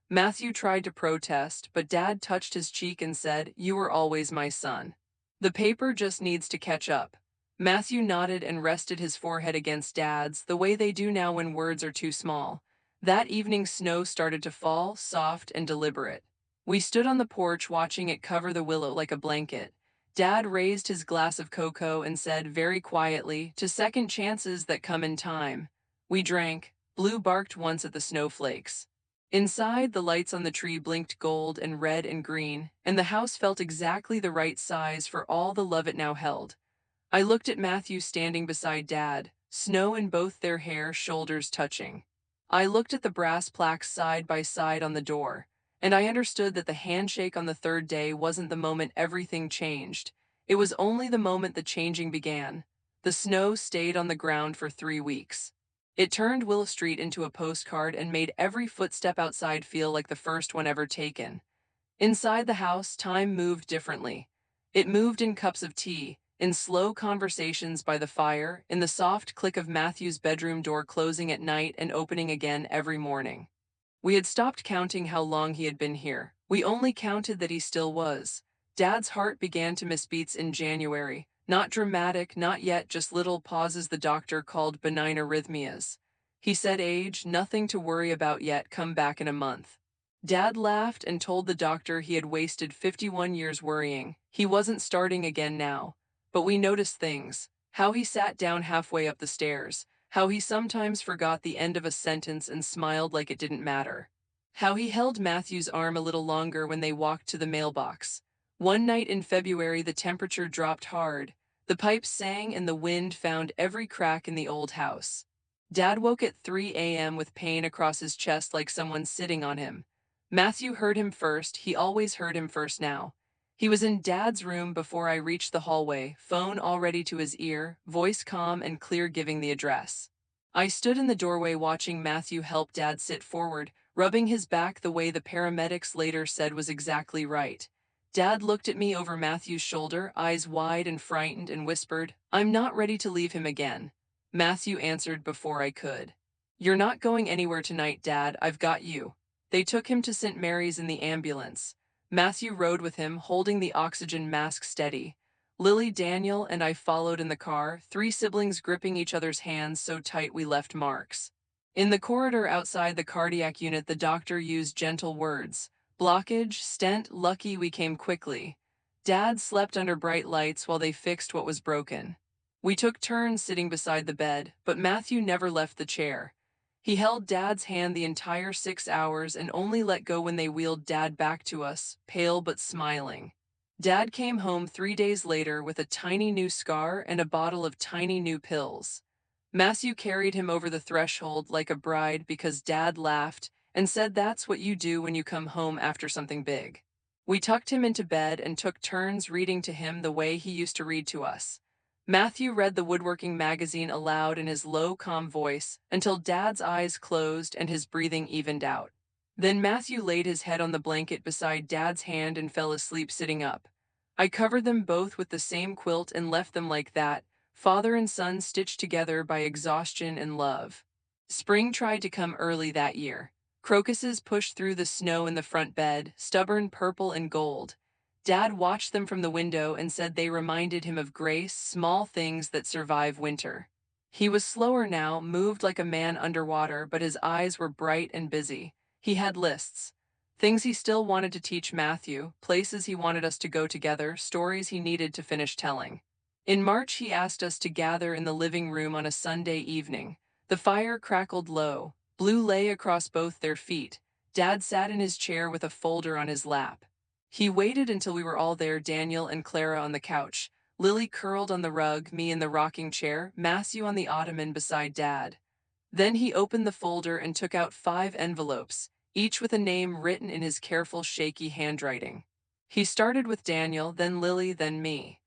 Matthew tried to protest, but Dad touched his cheek and said, "You were always my son. The paper just needs to catch up." Matthew nodded and rested his forehead against Dad's, the way they do now when words are too small. That evening snow started to fall, soft and deliberate. We stood on the porch watching it cover the willow like a blanket. Dad raised his glass of cocoa and said very quietly, "To second chances that come in time." We drank. Blue barked once at the snowflakes. Inside, the lights on the tree blinked gold and red and green, and the house felt exactly the right size for all the love it now held. I looked at Matthew standing beside Dad, snow in both their hair, shoulders touching. I looked at the brass plaques side by side on the door, and I understood that the handshake on the third day wasn't the moment everything changed. It was only the moment the changing began. The snow stayed on the ground for 3 weeks. It turned Willow Street into a postcard and made every footstep outside feel like the first one ever taken. Inside the house, time moved differently. It moved in cups of tea, in slow conversations by the fire, in the soft click of Matthew's bedroom door closing at night and opening again every morning. We had stopped counting how long he had been here. We only counted that he still was. Dad's heart began to miss beats in January. Not dramatic, not yet, just little pauses the doctor called benign arrhythmias. He said, "Age, nothing to worry about yet, come back in a month." Dad laughed and told the doctor he had wasted 51 years worrying. He wasn't starting again now. But we noticed things. How he sat down halfway up the stairs. How he sometimes forgot the end of a sentence and smiled like it didn't matter. How he held Matthew's arm a little longer when they walked to the mailbox. One night in February, the temperature dropped hard. The pipes sang and the wind found every crack in the old house. Dad woke at 3 a.m. with pain across his chest like someone sitting on him. Matthew heard him first. He always heard him first now. He was in Dad's room before I reached the hallway, phone already to his ear, voice calm and clear giving the address. I stood in the doorway watching Matthew help Dad sit forward, rubbing his back the way the paramedics later said was exactly right. Dad looked at me over Matthew's shoulder, eyes wide and frightened, and whispered, "I'm not ready to leave him again." Matthew answered before I could. "You're not going anywhere tonight, Dad, I've got you." They took him to St. Mary's in the ambulance. Matthew rode with him, holding the oxygen mask steady. Lily, Daniel, and I followed in the car, 3 siblings gripping each other's hands so tight we left marks. In the corridor outside the cardiac unit, the doctor used gentle words. "Blockage, stent, lucky we came quickly." Dad slept under bright lights while they fixed what was broken. We took turns sitting beside the bed, but Matthew never left the chair. He held Dad's hand the entire 6 hours and only let go when they wheeled Dad back to us, pale but smiling. Dad came home 3 days later with a tiny new scar and a bottle of tiny new pills. Matthew carried him over the threshold like a bride because Dad laughed and said, "That's what you do when you come home after something big." We tucked him into bed and took turns reading to him the way he used to read to us. Matthew read the woodworking magazine aloud in his low, calm voice until Dad's eyes closed and his breathing evened out. Then Matthew laid his head on the blanket beside Dad's hand and fell asleep sitting up. I covered them both with the same quilt and left them like that, father and son stitched together by exhaustion and love. Spring tried to come early that year. Crocuses pushed through the snow in the front bed, stubborn purple and gold. Dad watched them from the window and said they reminded him of grace, small things that survive winter. He was slower now, moved like a man underwater, but his eyes were bright and busy. He had lists. Things he still wanted to teach Matthew, places he wanted us to go together, stories he needed to finish telling. In March, he asked us to gather in the living room on a Sunday evening. The fire crackled low. Blue lay across both their feet. Dad sat in his chair with a folder on his lap. He waited until we were all there, Daniel and Clara on the couch, Lily curled on the rug, me in the rocking chair, Matthew on the ottoman beside Dad. Then he opened the folder and took out 5 envelopes, each with a name written in his careful, shaky handwriting. He started with Daniel, then Lily, then me.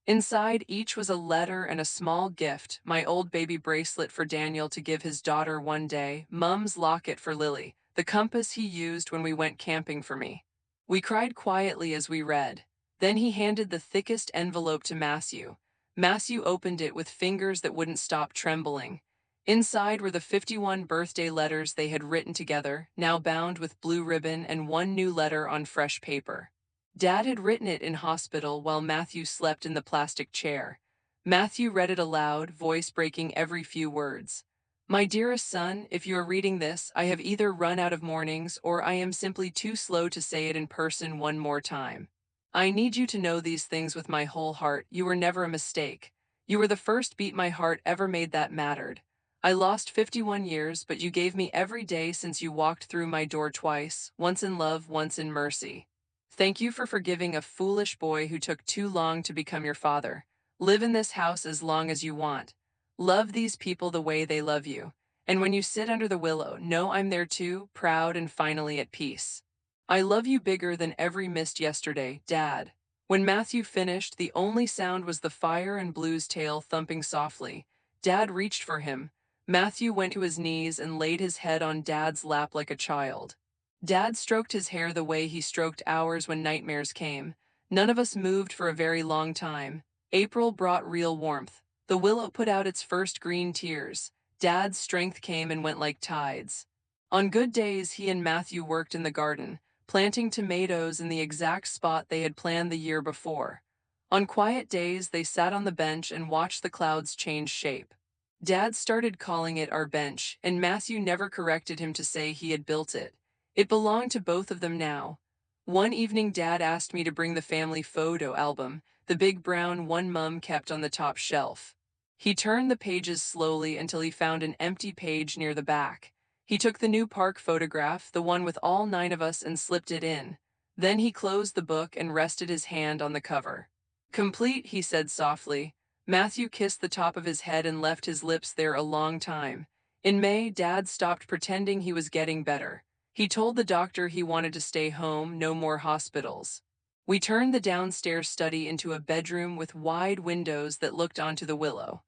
Inside each was a letter and a small gift, my old baby bracelet for Daniel to give his daughter one day, Mum's locket for Lily, the compass he used when we went camping for me. We cried quietly as we read. Then he handed the thickest envelope to Matthew. Matthew opened it with fingers that wouldn't stop trembling. Inside were the 51 birthday letters they had written together, now bound with blue ribbon, and one new letter on fresh paper. Dad had written it in hospital while Matthew slept in the plastic chair. Matthew read it aloud, voice breaking every few words. My dearest son, if you are reading this, I have either run out of mornings or I am simply too slow to say it in person one more time. I need you to know these things with my whole heart. You were never a mistake. You were the first beat my heart ever made that mattered. I lost 51 years, but you gave me every day since you walked through my door twice, once in love, once in mercy. Thank you for forgiving a foolish boy who took too long to become your father. Live in this house as long as you want. Love these people the way they love you. And when you sit under the willow, know I'm there too, proud and finally at peace. I love you bigger than every mist yesterday, Dad. When Matthew finished, the only sound was the fire and Blue's tail thumping softly. Dad reached for him. Matthew went to his knees and laid his head on Dad's lap like a child. Dad stroked his hair the way he stroked ours when nightmares came. None of us moved for a very long time. April brought real warmth. The willow put out its first green tears. Dad's strength came and went like tides. On good days, he and Matthew worked in the garden, planting tomatoes in the exact spot they had planned the year before. On quiet days, they sat on the bench and watched the clouds change shape. Dad started calling it our bench, and Matthew never corrected him to say he had built it. It belonged to both of them now. One evening, Dad asked me to bring the family photo album, the big brown one Mum kept on the top shelf. He turned the pages slowly until he found an empty page near the back. He took the new park photograph, the one with all 9 of us, and slipped it in. Then he closed the book and rested his hand on the cover. Complete, he said softly. Matthew kissed the top of his head and left his lips there a long time. In May, Dad stopped pretending he was getting better. He told the doctor he wanted to stay home, no more hospitals. We turned the downstairs study into a bedroom with wide windows that looked onto the willow.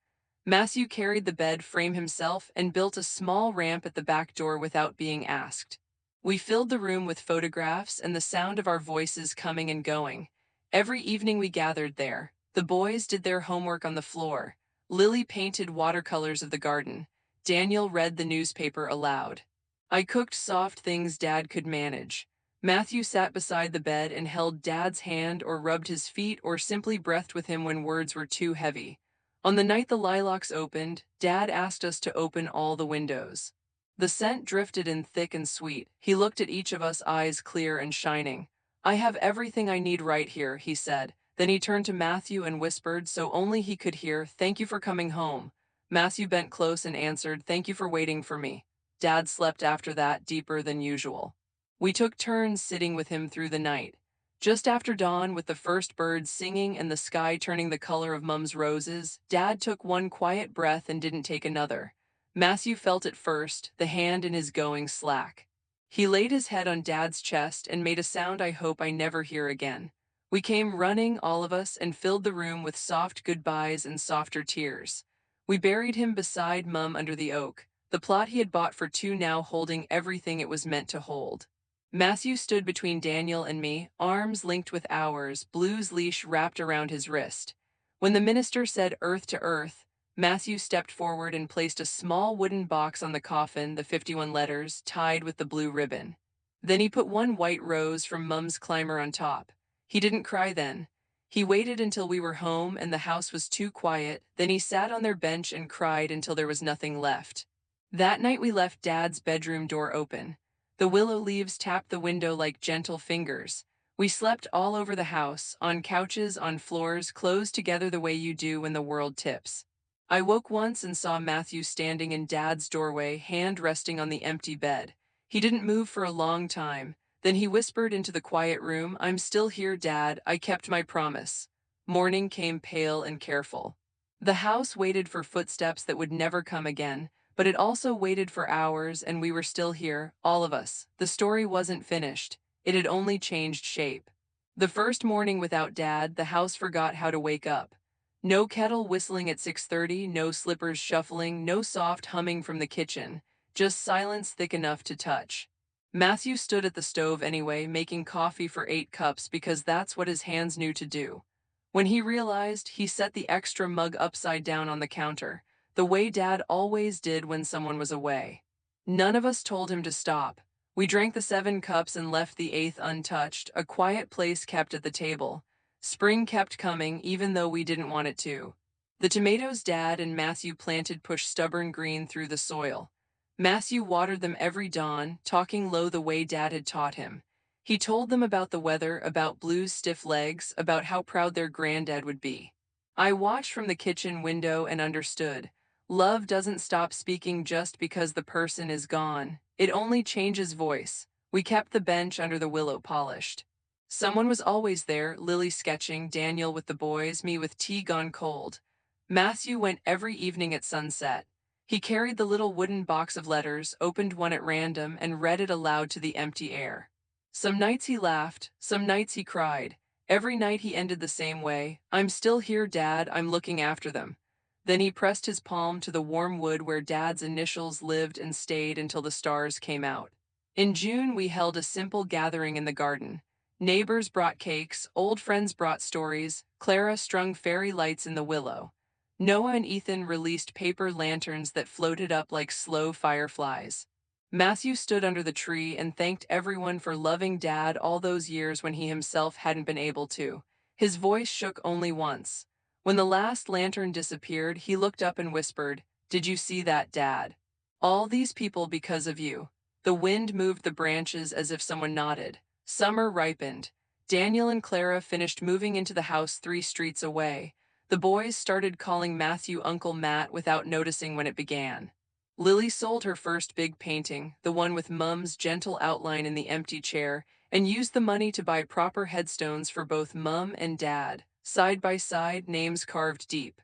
Matthew carried the bed frame himself and built a small ramp at the back door without being asked. We filled the room with photographs and the sound of our voices coming and going. Every evening we gathered there. The boys did their homework on the floor. Lily painted watercolors of the garden. Daniel read the newspaper aloud. I cooked soft things Dad could manage. Matthew sat beside the bed and held Dad's hand or rubbed his feet or simply breathed with him when words were too heavy. On the night the lilacs opened, Dad asked us to open all the windows. The scent drifted in thick and sweet. He looked at each of us, eyes clear and shining. I have everything I need right here, he said. Then he turned to Matthew and whispered, so only he could hear, thank you for coming home. Matthew bent close and answered, thank you for waiting for me. Dad slept after that, deeper than usual. We took turns sitting with him through the night. Just after dawn, with the first birds singing and the sky turning the color of Mum's roses, Dad took one quiet breath and didn't take another. Matthew felt it first, the hand in his going slack. He laid his head on Dad's chest and made a sound I hope I never hear again. We came running, all of us, and filled the room with soft goodbyes and softer tears. We buried him beside Mum under the oak, the plot he had bought for 2 now holding everything it was meant to hold. Matthew stood between Daniel and me, arms linked with ours, Blue's leash wrapped around his wrist. When the minister said earth to earth, Matthew stepped forward and placed a small wooden box on the coffin, the 51 letters, tied with the blue ribbon. Then he put one white rose from Mum's climber on top. He didn't cry then. He waited until we were home and the house was too quiet, then he sat on their bench and cried until there was nothing left. That night we left Dad's bedroom door open. The willow leaves tapped the window like gentle fingers. We slept all over the house, on couches, on floors, closed together the way you do when the world tips. I woke once and saw Matthew standing in Dad's doorway, hand resting on the empty bed. He didn't move for a long time. Then he whispered into the quiet room, "I'm still here, Dad. I kept my promise." Morning came pale and careful. The house waited for footsteps that would never come again, but it also waited for hours, and we were still here, all of us. The story wasn't finished. It had only changed shape. The first morning without Dad, the house forgot how to wake up. No kettle whistling at 6:30, no slippers shuffling, no soft humming from the kitchen, just silence thick enough to touch. Matthew stood at the stove anyway, making coffee for 8 cups because that's what his hands knew to do. When he realized, he set the extra mug upside down on the counter, the way Dad always did when someone was away. None of us told him to stop. We drank the 7 cups and left the eighth untouched, a quiet place kept at the table. Spring kept coming even though we didn't want it to. The tomatoes Dad and Matthew planted pushed stubborn green through the soil. Matthew watered them every dawn, talking low the way Dad had taught him. He told them about the weather, about Blue's stiff legs, about how proud their granddad would be. I watched from the kitchen window and understood. Love doesn't stop speaking just because the person is gone. It only changes voice. We kept the bench under the willow polished. Someone was always there, Lily sketching, Daniel with the boys, me with tea gone cold. Matthew went every evening at sunset. He carried the little wooden box of letters, opened one at random, and read it aloud to the empty air. Some nights he laughed, some nights he cried. Every night he ended the same way, "I'm still here, Dad, I'm looking after them." Then he pressed his palm to the warm wood where Dad's initials lived and stayed until the stars came out. In June, we held a simple gathering in the garden. Neighbors brought cakes, old friends brought stories, Clara strung fairy lights in the willow. Noah and Ethan released paper lanterns that floated up like slow fireflies. Matthew stood under the tree and thanked everyone for loving Dad all those years when he himself hadn't been able to. His voice shook only once. When the last lantern disappeared, he looked up and whispered, "Did you see that, Dad? All these people because of you." The wind moved the branches as if someone nodded. Summer ripened. Daniel and Clara finished moving into the house 3 streets away. The boys started calling Matthew Uncle Matt without noticing when it began. Lily sold her first big painting, the one with Mum's gentle outline in the empty chair, and used the money to buy proper headstones for both Mum and Dad, side by side, names carved deep.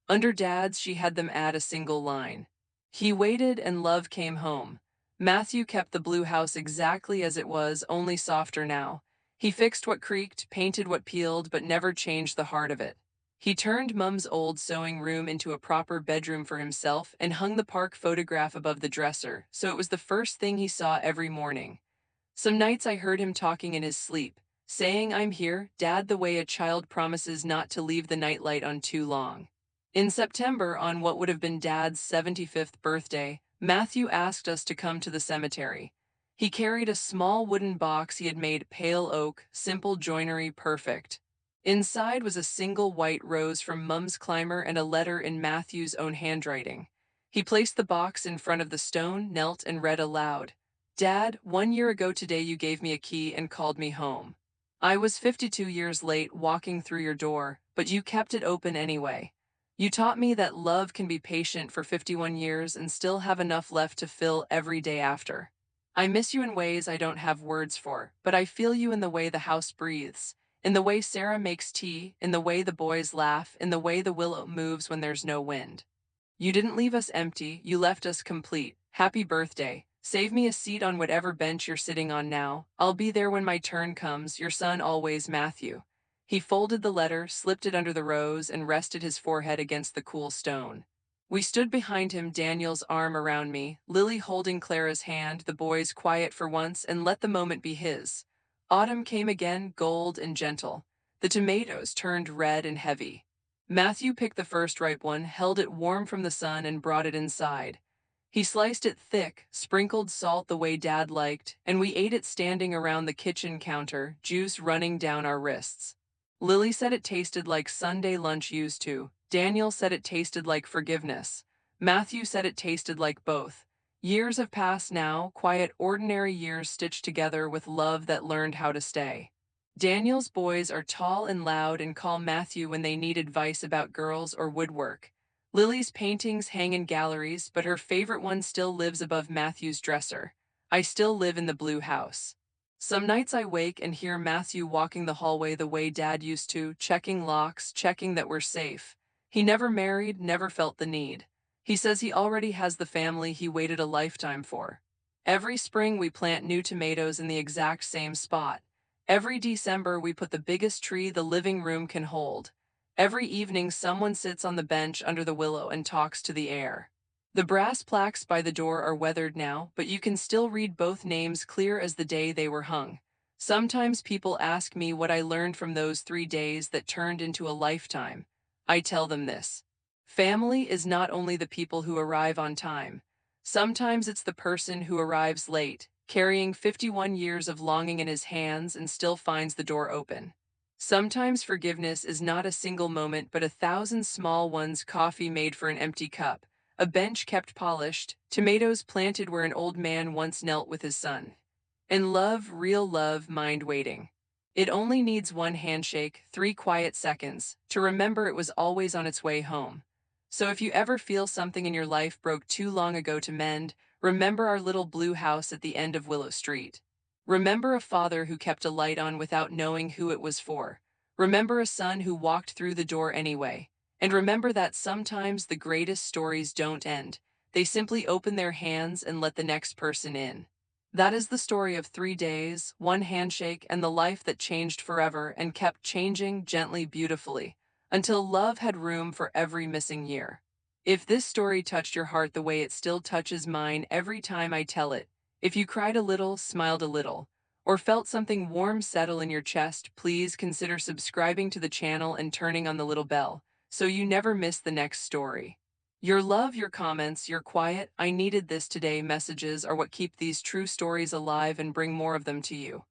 Under Dad's, she had them add a single line. He waited and love came home. Matthew kept the blue house exactly as it was, only softer now. He fixed what creaked, painted what peeled, but never changed the heart of it. He turned Mum's old sewing room into a proper bedroom for himself and hung the park photograph above the dresser, so it was the first thing he saw every morning. Some nights I heard him talking in his sleep, saying, "I'm here, Dad," the way a child promises not to leave the nightlight on too long. In September, on what would have been Dad's 75th birthday, Matthew asked us to come to the cemetery. He carried a small wooden box he had made, pale oak, simple joinery, perfect. Inside was a single white rose from Mum's climber and a letter in Matthew's own handwriting. He placed the box in front of the stone, knelt, and read aloud. "Dad, 1 year ago today you gave me a key and called me home. I was 52 years late walking through your door, but you kept it open anyway. You taught me that love can be patient for 51 years and still have enough left to fill every day after. I miss you in ways I don't have words for, but I feel you in the way the house breathes, in the way Sarah makes tea, in the way the boys laugh, in the way the willow moves when there's no wind. You didn't leave us empty, you left us complete. Happy birthday. Save me a seat on whatever bench you're sitting on now. I'll be there when my turn comes. Your son always, Matthew." He folded the letter, slipped it under the rose, and rested his forehead against the cool stone. We stood behind him, Daniel's arm around me, Lily holding Clara's hand, the boys quiet for once, and let the moment be his. Autumn came again, gold and gentle. The tomatoes turned red and heavy. Matthew picked the first ripe one, held it warm from the sun, and brought it inside. He sliced it thick, sprinkled salt the way Dad liked, and we ate it standing around the kitchen counter, juice running down our wrists. Lily said it tasted like Sunday lunch used to. Daniel said it tasted like forgiveness. Matthew said it tasted like both. Years have passed now, quiet, ordinary years stitched together with love that learned how to stay. Daniel's boys are tall and loud and call Matthew when they need advice about girls or woodwork. Lily's paintings hang in galleries, but her favorite one still lives above Matthew's dresser. I still live in the blue house. Some nights I wake and hear Matthew walking the hallway the way Dad used to, checking locks, checking that we're safe. He never married, never felt the need. He says he already has the family he waited a lifetime for. Every spring we plant new tomatoes in the exact same spot. Every December we put the biggest tree the living room can hold. Every evening someone sits on the bench under the willow and talks to the air. The brass plaques by the door are weathered now, but you can still read both names clear as the day they were hung. Sometimes people ask me what I learned from those 3 days that turned into a lifetime. I tell them this. Family is not only the people who arrive on time. Sometimes it's the person who arrives late, carrying 51 years of longing in his hands and still finds the door open. Sometimes forgiveness is not a single moment but 1,000 small ones, coffee made for an empty cup, a bench kept polished, tomatoes planted where an old man once knelt with his son. And love, real love, mind waiting. It only needs one handshake, 3 quiet seconds, to remember it was always on its way home. So if you ever feel something in your life broke too long ago to mend, remember our little blue house at the end of Willow Street. Remember a father who kept a light on without knowing who it was for. Remember a son who walked through the door anyway. And remember that sometimes the greatest stories don't end. They simply open their hands and let the next person in. That is the story of 3 days, one handshake, and the life that changed forever and kept changing gently, beautifully, until love had room for every missing year. If this story touched your heart the way it still touches mine every time I tell it, if you cried a little, smiled a little, or felt something warm settle in your chest, please consider subscribing to the channel and turning on the little bell so you never miss the next story. Your love, your comments, your quiet, "I needed this today" messages are what keep these true stories alive and bring more of them to you.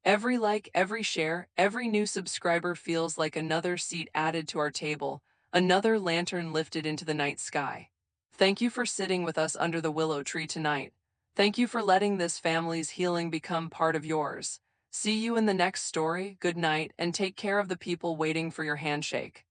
Every like, every share, every new subscriber feels like another seat added to our table, another lantern lifted into the night sky. Thank you for sitting with us under the willow tree tonight. Thank you for letting this family's healing become part of yours. See you in the next story. Good night, and take care of the people waiting for your handshake.